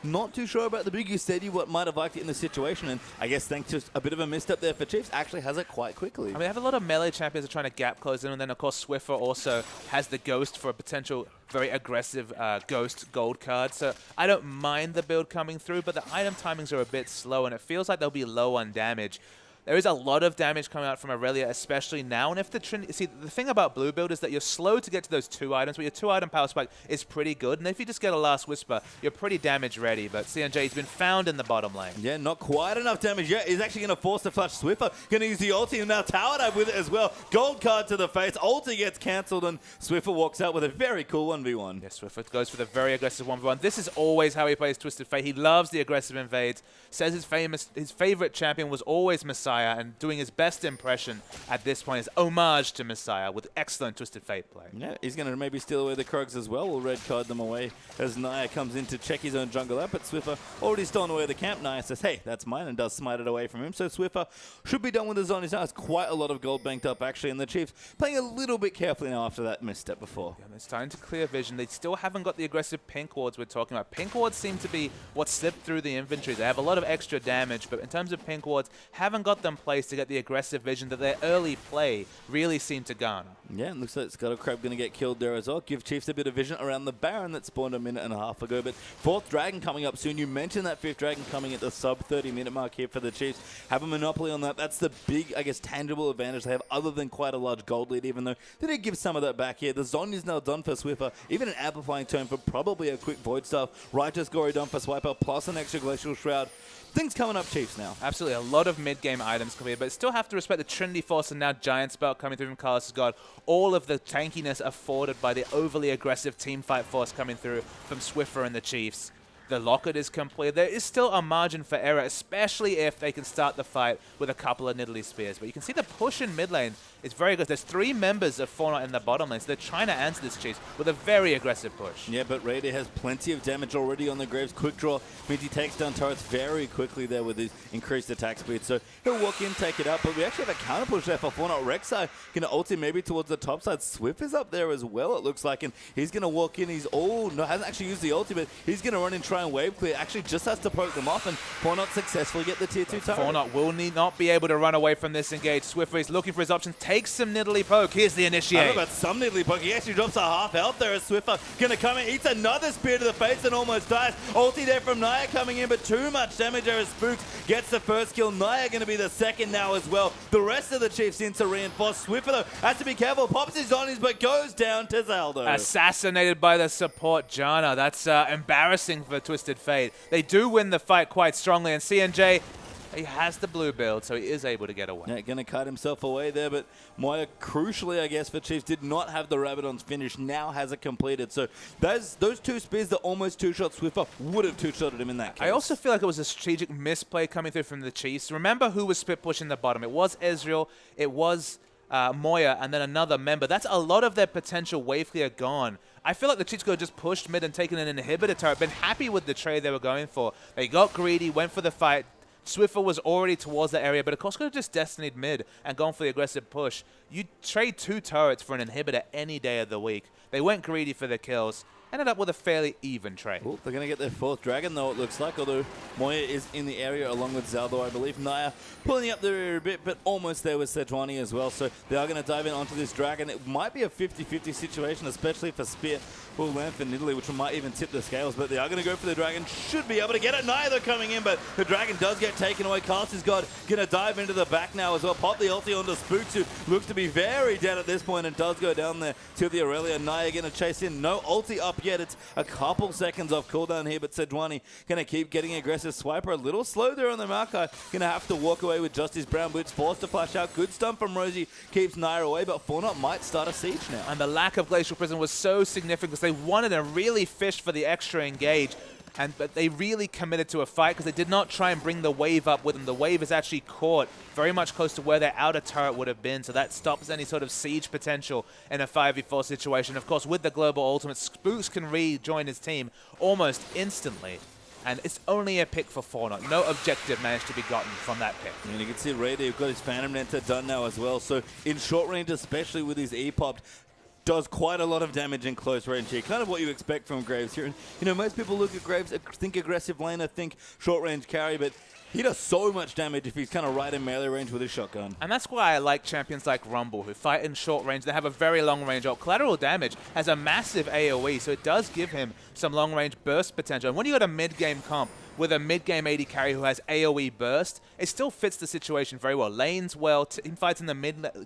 Not too sure about the big. You said you might have liked it in the situation, and I guess thanks to a bit of a misstep there for Chiefs, actually has it quite quickly. I mean, they have a lot of melee champions that are trying to gap close in, and then of course Swiffer also has the Ghost for a potential very aggressive Ghost gold card. So I don't mind the build coming through, but the item timings are a bit slow, and it feels like they'll be low on damage. There is a lot of damage coming out from Aurelia, especially now. And if the Trinity... See, the thing about blue build is that you're slow to get to those 2 items, but your 2-item power spike is pretty good. And if you just get a Last Whisper, you're pretty damage ready. But CNJ's been found in the bottom lane. Yeah, not quite enough damage yet. He's actually going to force the flash Swiffer. Going to use the ulti, and now Tower Dive with it as well. Gold card to the face. Ulti gets cancelled, and Swiffer walks out with a very cool 1v1. Yes, Swiffer goes for the very aggressive 1v1. This is always how he plays Twisted Fate. He loves the aggressive invades. Says his favorite champion was always Messiah, and doing his best impression at this point is homage to Messiah with excellent Twisted Fate play. Yeah, he's going to maybe steal away the Krugs as well. We'll red card them away as Naya comes in to check his own jungle out, but Swiffer already stolen away the camp. Naya says, hey, that's mine, and does smite it away from him. So Swiffer should be done with his Zhonya's now. Has quite a lot of gold banked up, actually, and the Chiefs playing a little bit carefully now after that misstep before. Yeah, it's time to clear vision. They still haven't got the aggressive pink wards we're talking about. Pink wards seem to be what slipped through the inventory. They have a lot of extra damage, but in terms of pink wards, haven't got them placed to get the aggressive vision that their early play really seemed to garner. Yeah, it looks like Scuttle Crab going to get killed there as well. Give Chiefs a bit of vision around the Baron that spawned a minute and a half ago. But 4th Dragon coming up soon. You mentioned that 5th Dragon coming at the sub 30-minute mark here for the Chiefs. Have a monopoly on that. That's the big, I guess, tangible advantage they have other than quite a large gold lead, even though they did give some of that back here. The Zonya's now done for Swiffer. Even an amplifying tone for probably a quick Void Staff. Righteous Gory done for Swiper, plus an extra Glacial Shroud. Things coming up Chiefs now. Absolutely. A lot of mid-game items coming in, but still have to respect the Trinity Force and now Giant Spell coming through from Carlos' God. All of the tankiness afforded by the overly aggressive teamfight force coming through from Swiffer and the Chiefs. The Locket is complete. There is still a margin for error, especially if they can start the fight with a couple of Nidalee Spears. But you can see the push in mid lane is very good. There's 3 members of 4Not in the bottom lane, so they're trying to answer this Chiefs with a very aggressive push. Yeah, but Raider has plenty of damage already on the Graves. Quick draw means he takes down turrets very quickly there with his increased attack speed. So he'll walk in, take it out. But we actually have a counter push there for 4Not. Rek'Sai going to ult him maybe towards the top side. Swift is up there as well, it looks like. And he's going to walk in. He's hasn't actually used the ultimate. He's going to run and try and wave clear. Actually just has to poke them off, and 4Not successfully get the tier 2 turret. 4Not will not be able to run away from this engage. Swiffer is looking for his options. Takes some Nidalee poke. Here's the initiate. I don't know about some Nidalee poke. He actually drops a half health there as Swiffer going to come in. Eats another spear to the face and almost dies. Ulti there from Naya coming in, but too much damage there as Spooks gets the first kill. Naya going to be the second now as well. The rest of the Chiefs in to reinforce. Swiffer though has to be careful. Pops his on his, but goes down to Zaldo. Assassinated by the support Janna. That's embarrassing for Twisted Fate. They do win the fight quite strongly, and CNJ, he has the blue build, so he is able to get away. Yeah, going to cut himself away there, but Moya, crucially, I guess, for Chiefs, did not have the Rabadon's finish, now has it completed. So those 2 spears that almost 2-shot Swiffer would have 2-shotted him in that case. I also feel like it was a strategic misplay coming through from the Chiefs. Remember who was split pushing the bottom? It was Ezreal, it was Moya, and then another member. That's a lot of their potential wave clear gone. I feel like the Chiefs could have just pushed mid and taken an inhibitor turret, been happy with the trade they were going for. They got greedy, went for the fight. Swiffer was already towards that area, but of course could have just Destinied mid and gone for the aggressive push. You trade 2 turrets for an inhibitor any day of the week. They went greedy for the kills. Ended up with a fairly even trade. Ooh, they're going to get their 4th Dragon, though, it looks like, although Moya is in the area along with Zaldo, I believe. Naya pulling up there a bit, but almost there with Sejuani as well. So they are going to dive in onto this Dragon. It might be a 50-50 situation, especially if a Spear will land for Nidalee, which might even tip the scales, but they are going to go for the Dragon. Should be able to get it. Naya, though, coming in, but the Dragon does get taken away. Carlos' God going to dive into the back now as well. Pop the ulti onto Spooks, who looks to be very dead at this point and does go down there to the Aurelia. Naya going to chase in. No ulti up yet. It's a couple seconds off cooldown here, but Sejuani going to keep getting aggressive. Swiper a little slow there on the Maokai. Going to have to walk away with just his brown boots. Forced to flash out. Good stun from Rosie. Keeps Naya away, but 4Not might start a siege now. And the lack of Glacial Prison was so significant because they wanted to really fish for the extra engage. But they really committed to a fight because they did not try and bring the wave up with them. The wave is actually caught very much close to where their outer turret would have been, so that stops any sort of siege potential in a 5v4 situation. Of course, with the global ultimate, Spooks can rejoin his team almost instantly. And it's only a pick for 4Not. No objective managed to be gotten from that pick. And you can see Raider, you've got his Phantom Nenta done now as well. So in short range, especially with his E-popped, does quite a lot of damage in close range here. Kind of what you expect from Graves here. And, you know, most people look at Graves, think aggressive laner, think short range carry, but he does so much damage if he's kind of right in melee range with his shotgun. And that's why I like champions like Rumble, who fight in short range. They have a very long range ult. Collateral damage has a massive AoE, so it does give him some long range burst potential. And when you got a mid-game comp with a mid-game AD carry who has AoE burst, it still fits the situation very well. Lanes well, team fights in the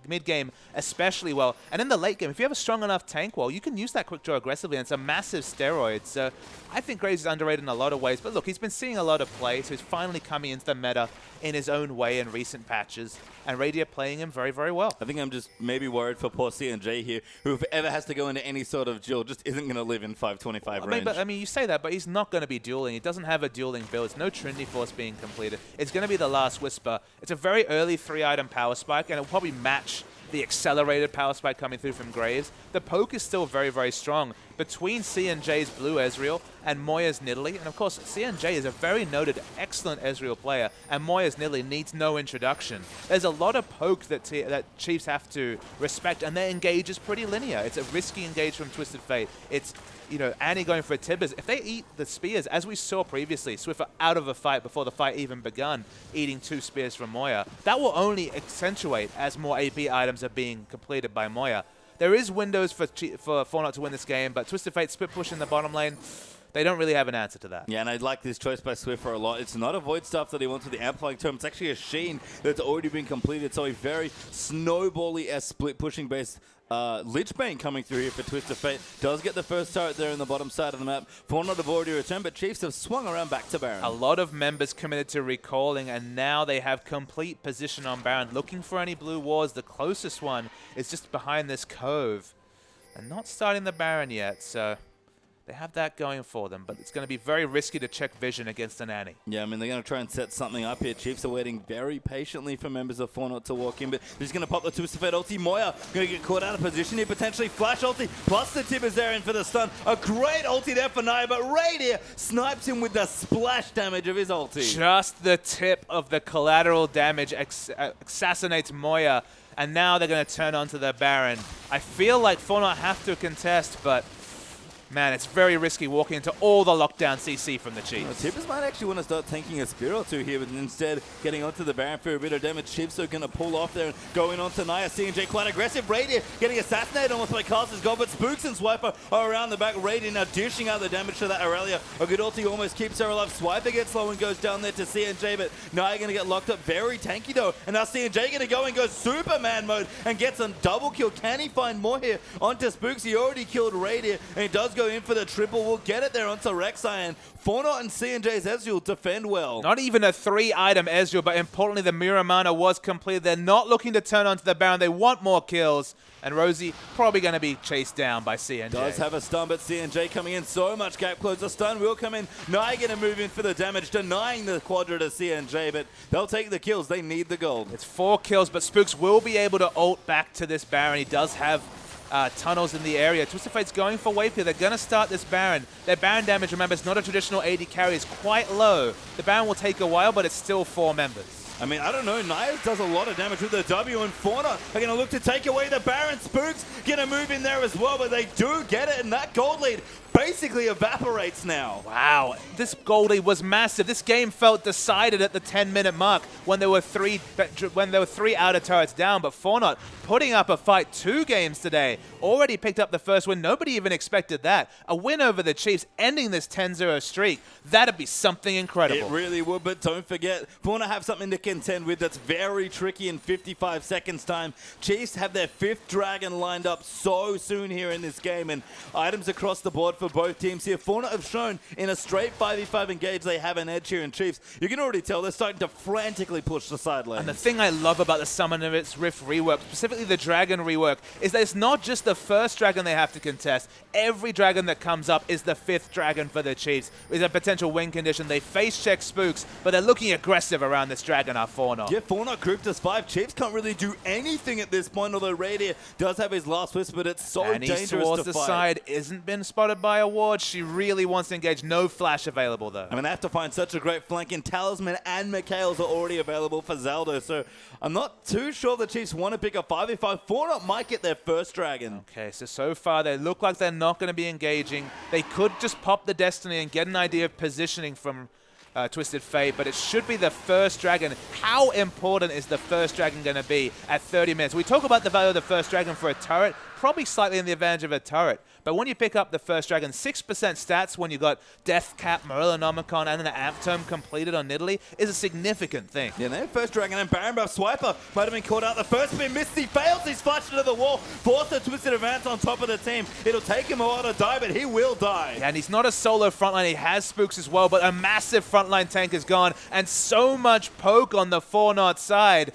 mid-game especially well. And in the late game, if you have a strong enough tank wall, you can use that quick draw aggressively, and it's a massive steroid. So I think Graves is underrated in a lot of ways. But look, he's been seeing a lot of play, so he's finally coming into the meta in his own way in recent patches. And Radiant playing him very, very well. I think I'm just maybe worried for poor CNJ here, who if ever has to go into any sort of duel, just isn't going to live in 525 range. I mean, you say that, but he's not going to be dueling. He doesn't have a dueling build. It's no Trinity Force being completed. It's going to be the last Whisper. It's a very early 3-item power spike, and it'll probably match the accelerated power spike coming through from Graves. The poke is still very, very strong. between C&J's Blue Ezreal and Moya's Nidalee. And of course, C&J is a very noted, excellent Ezreal player, and Moya's Nidalee needs no introduction. There's a lot of poke that Chiefs have to respect, and their engage is pretty linear. It's a risky engage from Twisted Fate. It's, you know, Annie going for a Tibbers. If they eat the spears, as we saw previously, Swiffer out of a fight before the fight even begun, eating 2 spears from Moya, that will only accentuate as more AP items are being completed by Moya. There is windows for 4Not to win this game, but Twisted Fate split push in the bottom lane. They don't really have an answer to that. Yeah, and I like this choice by Swiffer a lot. It's not a Void stuff that he wants with the Amplifying Tome. It's actually a Sheen that's already been completed. So a very snowbally-esque split pushing based Lich Bane coming through here for Twisted Fate. Does get the first turret there in the bottom side of the map. 4Not have already returned, but Chiefs have swung around back to Baron. A lot of members committed to recalling, and now they have complete position on Baron, looking for any blue wards. The closest one is just behind this cove. And not starting the Baron yet, so they have that going for them, but it's going to be very risky to check vision against an Annie. Yeah, I mean, they're going to try and set something up here. Chiefs are waiting very patiently for members of 4Not to walk in, but they're just going to pop the Twisted Fate ulti. Moya going to get caught out of position here, potentially flash ulti, plus the Tibbers there in for the stun. A great ulti there for Naya, but Raid here snipes him with the splash damage of his ulti. Just the tip of the collateral damage assassinates Moya, and now they're going to turn onto the Baron. I feel like 4Not have to contest, but man, it's very risky walking into all the lockdown CC from the Chiefs. Well, Tibbers might actually want to start tanking a spear or two here, but instead getting onto the Baron for a bit of damage. Chiefs are going to pull off there and going on to Naya. C&J quite aggressive. Radiant getting assassinated almost by Caster's God, but Spooks and Swiper are around the back. Radiant now dishing out the damage to that Aurelia. A good ulti almost keeps her alive. Swiper gets slow and goes down there to C&J, but Naya going to get locked up. Very tanky though. And now C&J going to go and go Superman mode and gets a double kill. Can he find more here onto Spooks? He already killed Radiant, and he does go in for the triple. We'll get it there onto Rek'Sai. 4Not and C&J's Ezreal defend well. Not even a 3-item Ezreal, but importantly, the Miramana was completed. They're not looking to turn onto the Baron. They want more kills. And Rosie probably going to be chased down by C&J. Does have a stun, but C&J coming in so much gap close. The stun will come in. Naya going to move in for the damage, denying the quadra to C&J, but they'll take the kills. They need the gold. It's 4 kills, but Spooks will be able to ult back to this Baron. He does have tunnels in the area. Twisted Fate's going for wave here. They're going to start this Baron. Their Baron damage, remember, is not a traditional AD carry. It's quite low. The Baron will take a while, but it's still 4 members. I mean, I don't know. Naya does a lot of damage with the W, and 4Not are going to look to take away the Baron. Spooks going to move in there as well, but they do get it, and that gold lead basically evaporates now. Wow, this gold lead was massive. This game felt decided at the 10-minute mark when there were 3 outer turrets down, but 4Not putting up a fight 2 games today. Already picked up the first win. Nobody even expected that. A win over the Chiefs, ending this 10-0 streak. That'd be something incredible. It really would, but don't forget, 4Not have something to contend with that's very tricky in 55 seconds time. Chiefs have their 5th dragon lined up so soon here in this game, and items across the board for both teams here. 4Not have shown in a straight 5v5 engage they have an edge here in Chiefs. You can already tell they're starting to frantically push the side lane. And the thing I love about the Summon of its Rift rework, specifically the dragon rework, is that it's not just the first dragon they have to contest. Every dragon that comes up is the 5th dragon for the Chiefs. With a potential win condition, they face check Spooks, but they're looking aggressive around this dragon, our 4Not. Yeah, 4Not grouped as 5. Chiefs can't really do anything at this point, although Radiant does have his last whisper, but it's so dangerous towards to the fight. side, isn't been spotted by a ward. She really wants to engage. No flash available, though. I mean, they have to find such a great flank, and Talisman and Mikhail's are already available for Zaldo, so I'm not too sure the Chiefs want to pick a 5v5. 4Not might get their first dragon. Okay, so far they look like they're not going to be engaging. They could just pop the Destiny and get an idea of positioning from Twisted Fate, but it should be the first dragon. How important is the first dragon going to be at 30 minutes? We talk about the value of the first dragon for a turret, probably slightly in the advantage of a turret. But when you pick up the first dragon, 6% stats when you got Death Cap, Morellonomicon, and an Amp Tome completed on Nidalee is a significant thing. Yeah, their first dragon and Baron buff. Swiper might have been caught out. The first spin missed. He fails. He's flashed into the wall. Forced a Twisted Advance on top of the team. It'll take him a while to die, but he will die. Yeah, and he's not a solo frontline. He has Spooks as well, but a massive frontline tank is gone, and so much poke on the 4Not side.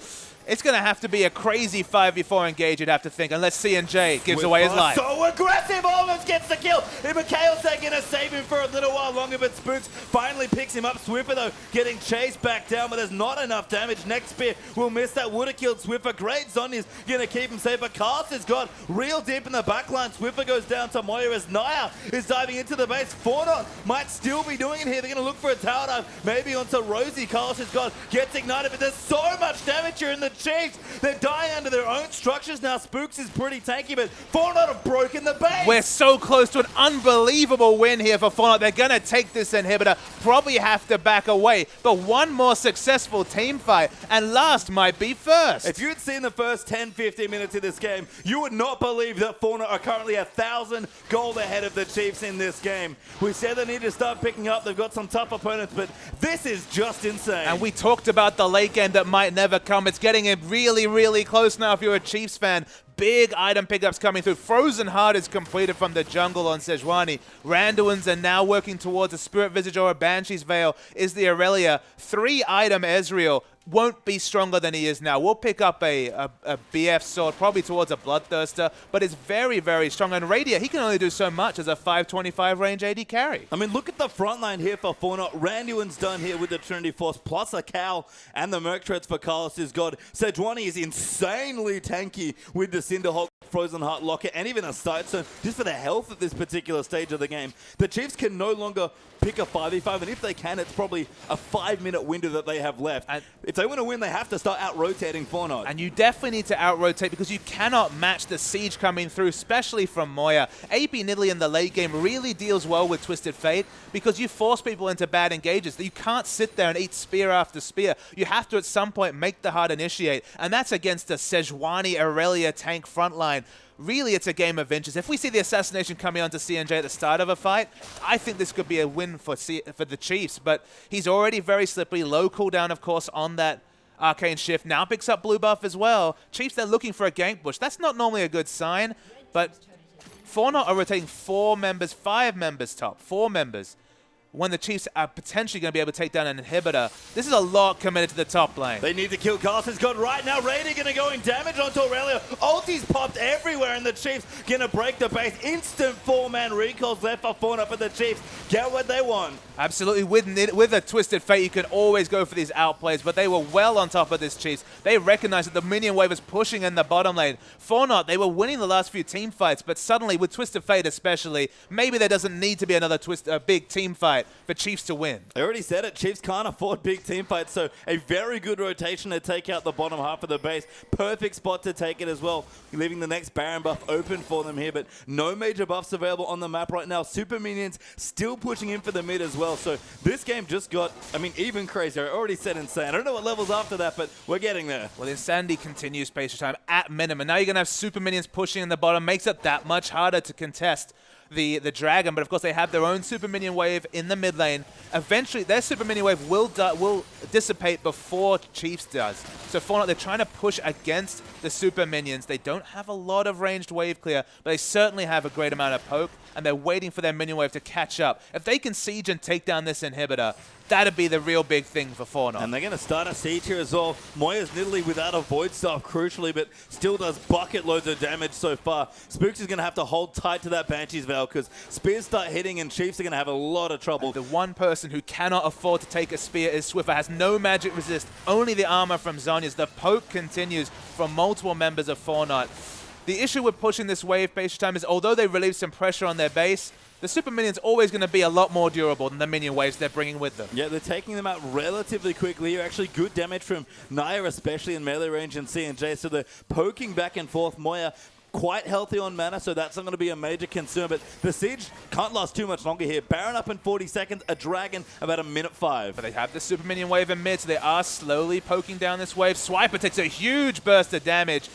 It's going to have to be a crazy 5v4 engage, you'd have to think, unless CNJ gives away his life. So aggressive, almost gets the kill. Mikhail's going to save him for a little while longer, but Spooks finally picks him up. Swiffer, though, getting chased back down, but there's not enough damage. Next spear will miss that. Would have killed Swiffer. Great Zonya's going to keep him safe, but Cast has got real deep in the backline. Swiffer goes down to Moya as Naya is diving into the base. 4Not might still be doing it here. They're going to look for a tower dive, maybe onto Rosie. Cast has got, gets ignited, but there's so much damage here in the Chiefs. They're dying under their own structures now. Spooks is pretty tanky, but 4Not have broken the base. We're so close to an unbelievable win here for 4Not. They're going to take this inhibitor, probably have to back away, but one more successful team fight, and last might be first. If you had seen the first 10-15 minutes of this game, you would not believe that 4Not are currently 1,000 gold ahead of the Chiefs in this game. We said they need to start picking up. They've got some tough opponents, but this is just insane. And we talked about the late game that might never come. It's getting really, really close now if you're a Chiefs fan. Big item pickups coming through. Frozen Heart is completed from the jungle on Sejuani. Randuins are now working towards a Spirit Visage or a Banshee's Veil is the Aurelia. 3-item Ezreal won't be stronger than he is now. We'll pick up a BF sword, probably towards a Bloodthirster, but it's very, very strong. And Radiant, he can only do so much as a 525 range AD carry. I mean, look at the front line here for 4Not. Randuin's done here with the Trinity Force, plus a Cow and the Merc Treads for Carlos' God. Sejuani is insanely tanky with the Cinderhawk, Frozen Heart Locker, and even a Sightstone, just for the health at this particular stage of the game. The Chiefs can no longer pick a 5v5, and if they can, it's probably a 5-minute window that they have left. And if they want to win, they have to start out-rotating 4Not. And you definitely need to out-rotate because you cannot match the siege coming through, especially from Moya. AP Nidalee in the late game really deals well with Twisted Fate because you force people into bad engages. You can't sit there and eat spear after spear. You have to, at some point, make the hard initiate, and that's against a Sejuani Aurelia tank frontline. Really, it's a game of inches. If we see the assassination coming onto CNJ at the start of a fight, I think this could be a win for the Chiefs. But he's already very slippery. Low cooldown, of course, on that Arcane Shift. Now picks up blue buff as well. Chiefs, they're looking for a gank push. That's not normally a good sign, but 4Not are rotating 4 members, 5 members top, 4 members. When the Chiefs are potentially going to be able to take down an inhibitor. This is a lot committed to the top lane. They need to kill Carlson's God right now. Raider going to go in damage onto Aurelia. Ulti's popped everywhere, and the Chiefs going to break the base. Instant 4-man recalls left for 4Not, but the Chiefs get what they want. Absolutely. With a Twisted Fate, you can always go for these outplays, but they were well on top of this Chiefs. They recognized that the minion wave was pushing in the bottom lane. 4Not, they were winning the last few team fights, but suddenly, with Twisted Fate especially, maybe there doesn't need to be another big team fight for Chiefs to win. I already said it. Chiefs can't afford big team fights, so a very good rotation to take out the bottom half of the base. Perfect spot to take it as well, leaving the next Baron buff open for them here, but no major buffs available on the map right now. Super minions still pushing in for the mid as well, so this game just got, I mean, even crazier. I already said insane. I don't know what levels after that, but we're getting there. Well, Insanity continues pace time at minimum. Now you're going to have super minions pushing in the bottom. Makes it that much harder to contest the Dragon, but of course they have their own super minion wave in the mid lane. Eventually, their super minion wave will dissipate before Chiefs does. So 4Not, they're trying to push against the super minions. They don't have a lot of ranged wave clear, but they certainly have a great amount of poke, and they're waiting for their minion wave to catch up. If they can siege and take down this inhibitor, that'd be the real big thing for 4Not. And they're going to start a siege here as well. Moya's Nidalee without a Void Staff, crucially, but still does bucket loads of damage so far. Spooks is going to have to hold tight to that Banshee's Veil because spears start hitting and Chiefs are going to have a lot of trouble. The one person who cannot afford to take a spear is Swiffer. Has no magic resist, only the armor from Zonya's. The poke continues from multiple members of 4Not. The issue with pushing this wave base time is, although they relieve some pressure on their base, the super minion's always going to be a lot more durable than the minion waves they're bringing with them. Yeah, they're taking them out relatively quickly here. Actually, good damage from Naya, especially in melee range and CNJ. So they're poking back and forth. Moya quite healthy on mana, so that's not going to be a major concern. But the siege can't last too much longer here. Baron up in 40 seconds, a Dragon about a minute 5. But they have the super minion wave in mid, so they are slowly poking down this wave. Swiper takes a huge burst of damage.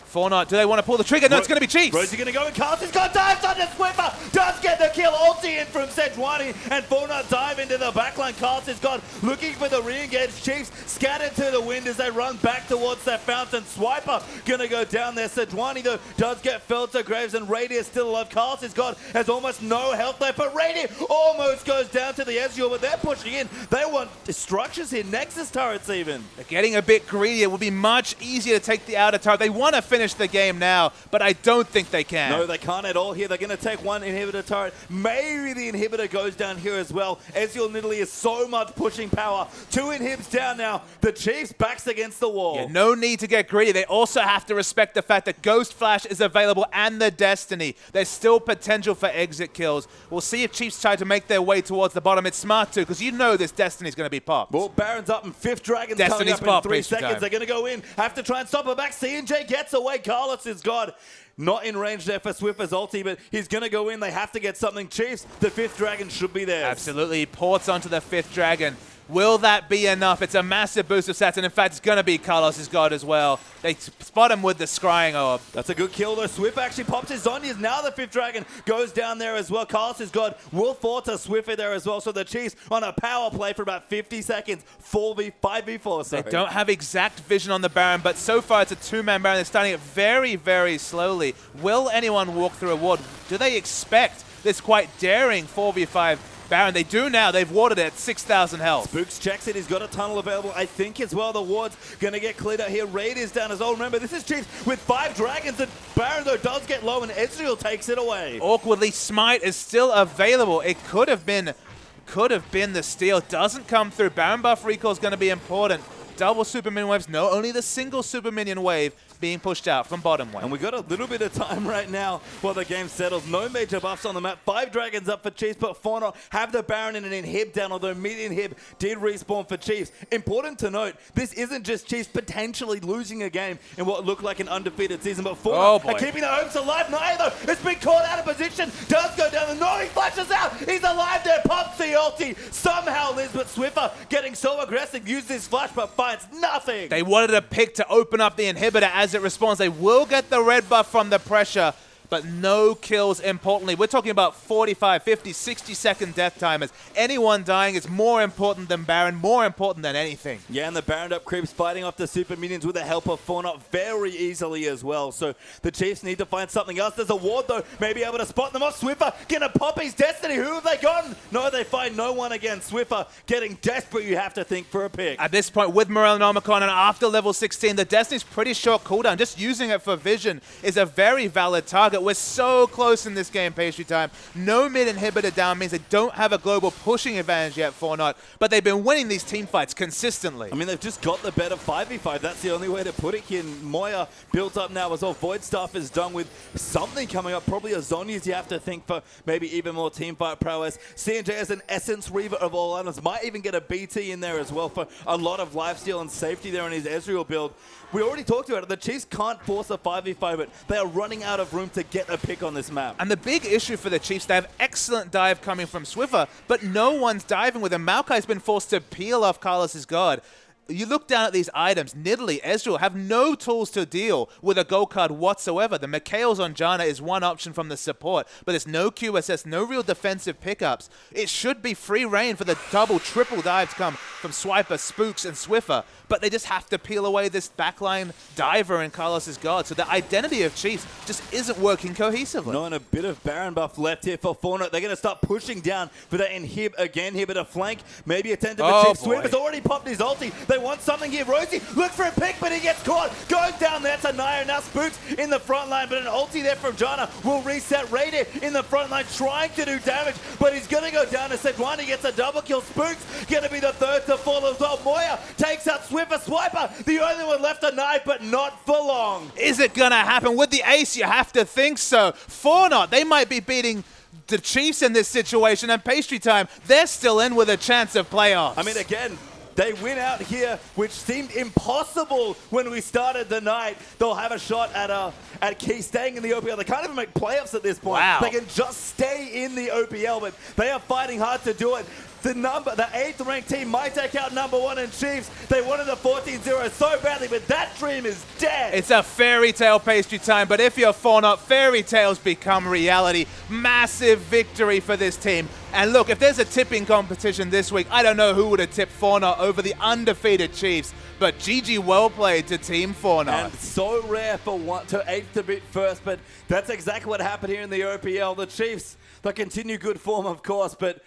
4Not, do they want to pull the trigger? No, it's going to be Chiefs. Rosie going to go, and Carlos has got dives on the Swiffer. Does get the kill. Ulti in from Sejuani, and 4Not dive into the backline. Carlos has got looking for the re-engage. Chiefs scattered to the wind as they run back towards that fountain. Swiper going to go down there. Sejuani, though, does get felled to Graves, and Radius still alive. Carlos has almost no health left, but Radius almost goes down to the Ezreal, but they're pushing in. They want structures here, Nexus turrets even. They're getting a bit greedy. It would be much easier to take the outer turret. They want to finish the game now, but I don't think they can. No, they can't at all here. They're going to take one inhibitor turret. Maybe the inhibitor goes down here as well. Ezreal and Italy is so much pushing power. 2 inhibs down now. The Chiefs backs against the wall. Yeah, no need to get greedy. They also have to respect the fact that Ghost Flash is available and the Destiny. There's still potential for exit kills. We'll see if Chiefs try to make their way towards the bottom. It's smart too, because you know this Destiny's going to be popped. Well, Baron's up and 5th Dragon's Destiny's coming up in 3 Pastry seconds. time. They're going to go in. Have to try and stop her back. C&J gets away. Carlos is gone. Not in range there for Swiffer's ulti, but he's going to go in. They have to get something. Chiefs, the 5th Dragon should be there. Absolutely. He ports onto the 5th Dragon. Will that be enough? It's a massive boost of stats, and in fact, it's going to be Carlos's god as well. They spot him with the scrying orb. That's a good kill, though. Swift actually pops his Zonia's. Now the 5th Dragon goes down there as well. Carlos's god will fall to Swiffer there as well. So the Chiefs on a power play for about 50 seconds. 5v4, sorry. They don't have exact vision on the Baron, but so far it's a 2-man Baron. They're starting it very, very slowly. Will anyone walk through a ward? Do they expect this quite daring 4v5 Baron? They do now. They've warded it at 6,000 health. Spooks checks it. He's got a tunnel available, I think, as well. The ward's going to get cleared out here. Raid is down as well. Remember, this is Chiefs with 5 dragons, and Baron, though, does get low, and Ezreal takes it away. Awkwardly, Smite is still available. It could have been the steal. Doesn't come through. Baron buff recall is going to be important. Double super minion waves. No, only the single super minion wave being pushed out from bottom lane. And we got a little bit of time right now while the game settles. No major buffs on the map. 5 dragons up for Chiefs, but 4Not have the Baron in an inhib down, although mid-inhib did respawn for Chiefs. Important to note, this isn't just Chiefs potentially losing a game in what looked like an undefeated season, but 4Not are keeping their hopes alive. Naya, though, has been caught out of position. Does go down, and no, he flashes out. He's alive there. Pops the ulti. Somehow lives, but Swiffer getting so aggressive, used his flash, but finds nothing. They wanted a pick to open up the inhibitor as it responds. They will get the red buff from the pressure, but no kills importantly. We're talking about 45, 50, 60-second death timers. Anyone dying is more important than Baron, more important than anything. Yeah, and the Baron up creeps fighting off the super minions with the help of 4Not very easily as well. So the Chiefs need to find something else. There's a ward, though, maybe able to spot them off. Swiffer gonna pop his Destiny. Who have they gotten? No, they find no one again. Swiffer getting desperate, you have to think, for a pick. At this point, with Morellonomicon and after level 16, the Destiny's pretty short cooldown. Just using it for vision is a very valid target. We're so close in this game, Pastry Time. No mid inhibitor down means they don't have a global pushing advantage yet, 4Not, but they've been winning these team fights consistently. I mean, they've just got the better 5v5. That's the only way to put it here. Moya built up now as well. Void Staff is done with something coming up. Probably a Zonia's you have to think for maybe even more team fight prowess. C&J as an Essence Reaver of all items. Might even get a BT in there as well for a lot of lifesteal and safety there in his Ezreal build. We already talked about it. The Chiefs can't force a 5v5, but they are running out of room to get a pick on this map. And the big issue for the Chiefs, they have excellent dive coming from Swiffer, but no one's diving with him. Maokai's been forced to peel off Carlos's god. You look down at these items, Nidalee, Ezreal have no tools to deal with a gold card whatsoever. The Mikhails on Janna is one option from the support, but there's no QSS, no real defensive pickups. It should be free reign for the double, triple dives come from Swiper, Spooks, and Swiffer, but they just have to peel away this backline diver in Carlos's god. So the identity of Chiefs just isn't working cohesively. No, and a bit of Baron buff left here for 4Not. They're going to start pushing down for that inhib again here, but a flank, maybe attentive for Chiefs. Swiffer's already popped his ulti. They want something here. Rosie looks for a pick, but he gets caught. Goes down there to Naya. Now Spooks in the front line, but an ulti there from Janna will reset. Raider in the front line trying to do damage, but he's going to go down to Sejuani. Gets a double kill. Spooks going to be the third to fall as well. Moya takes out Swiffer. Swiper, the only one left alive, but not for long. Is it going to happen? With the ace, you have to think so. 4Not, they might be beating the Chiefs in this situation, and Pastry Time, they're still in with a chance of playoffs. I mean, again, They win out here, which seemed impossible when we started the night. They'll have a shot at Key staying in the OPL. They can't even make playoffs at this point. Wow. They can just stay in the OPL, but they are fighting hard to do it. The 8th ranked team might take out #1 in Chiefs. They wanted the 14-0 so badly, but that dream is dead. It's a fairy tale pastry time, but if you're 4Not, fairy tales become reality. Massive victory for this team. And look, if there's a tipping competition this week, I don't know who would have tipped 4Not over the undefeated Chiefs, but GG well played to Team 4Not. And so rare for 8th to beat first, but that's exactly what happened here in the OPL. The Chiefs, they continue good form, of course, but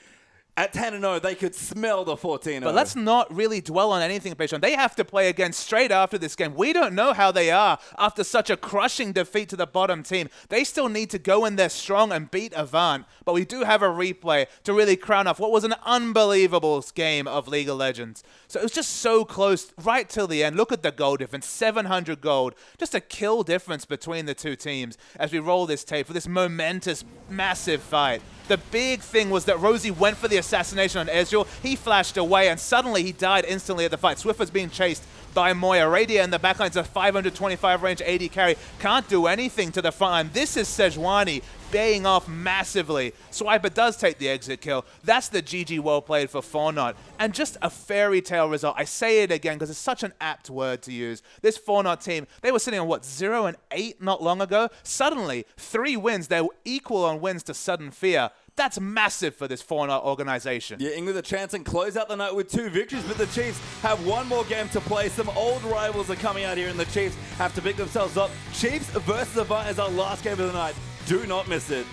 at 10-0, they could smell the 14-0. But let's not really dwell on anything, Patreon. They have to play again straight after this game. We don't know how they are after such a crushing defeat to the bottom team. They still need to go in there strong and beat Avant. But we do have a replay to really crown off what was an unbelievable game of League of Legends. So it was just so close right till the end. Look at the gold difference, 700 gold. Just a kill difference between the two teams as we roll this tape for this momentous, massive fight. The big thing was that Rosie went for the assassination on Ezreal. He flashed away, and suddenly he died instantly at the fight. Swift was being chased by Moya. Radia in the backline's a 525 range AD carry. Can't do anything to the front line. This is Sejuani baying off massively. Swiper does take the exit kill. That's the GG well played for 4Not. And just a fairy tale result. I say it again because it's such an apt word to use. This 4Not team, they were sitting on, what, 0-8 not long ago? Suddenly, 3 wins. They're equal on wins to Sudden Fear. That's massive for this 4Not organization. Yeah, Ing with a chance and close out the night with 2 victories, but the Chiefs have one more game to play. Some old rivals are coming out here, and the Chiefs have to pick themselves up. Chiefs versus Avant is our last game of the night. Do not miss it.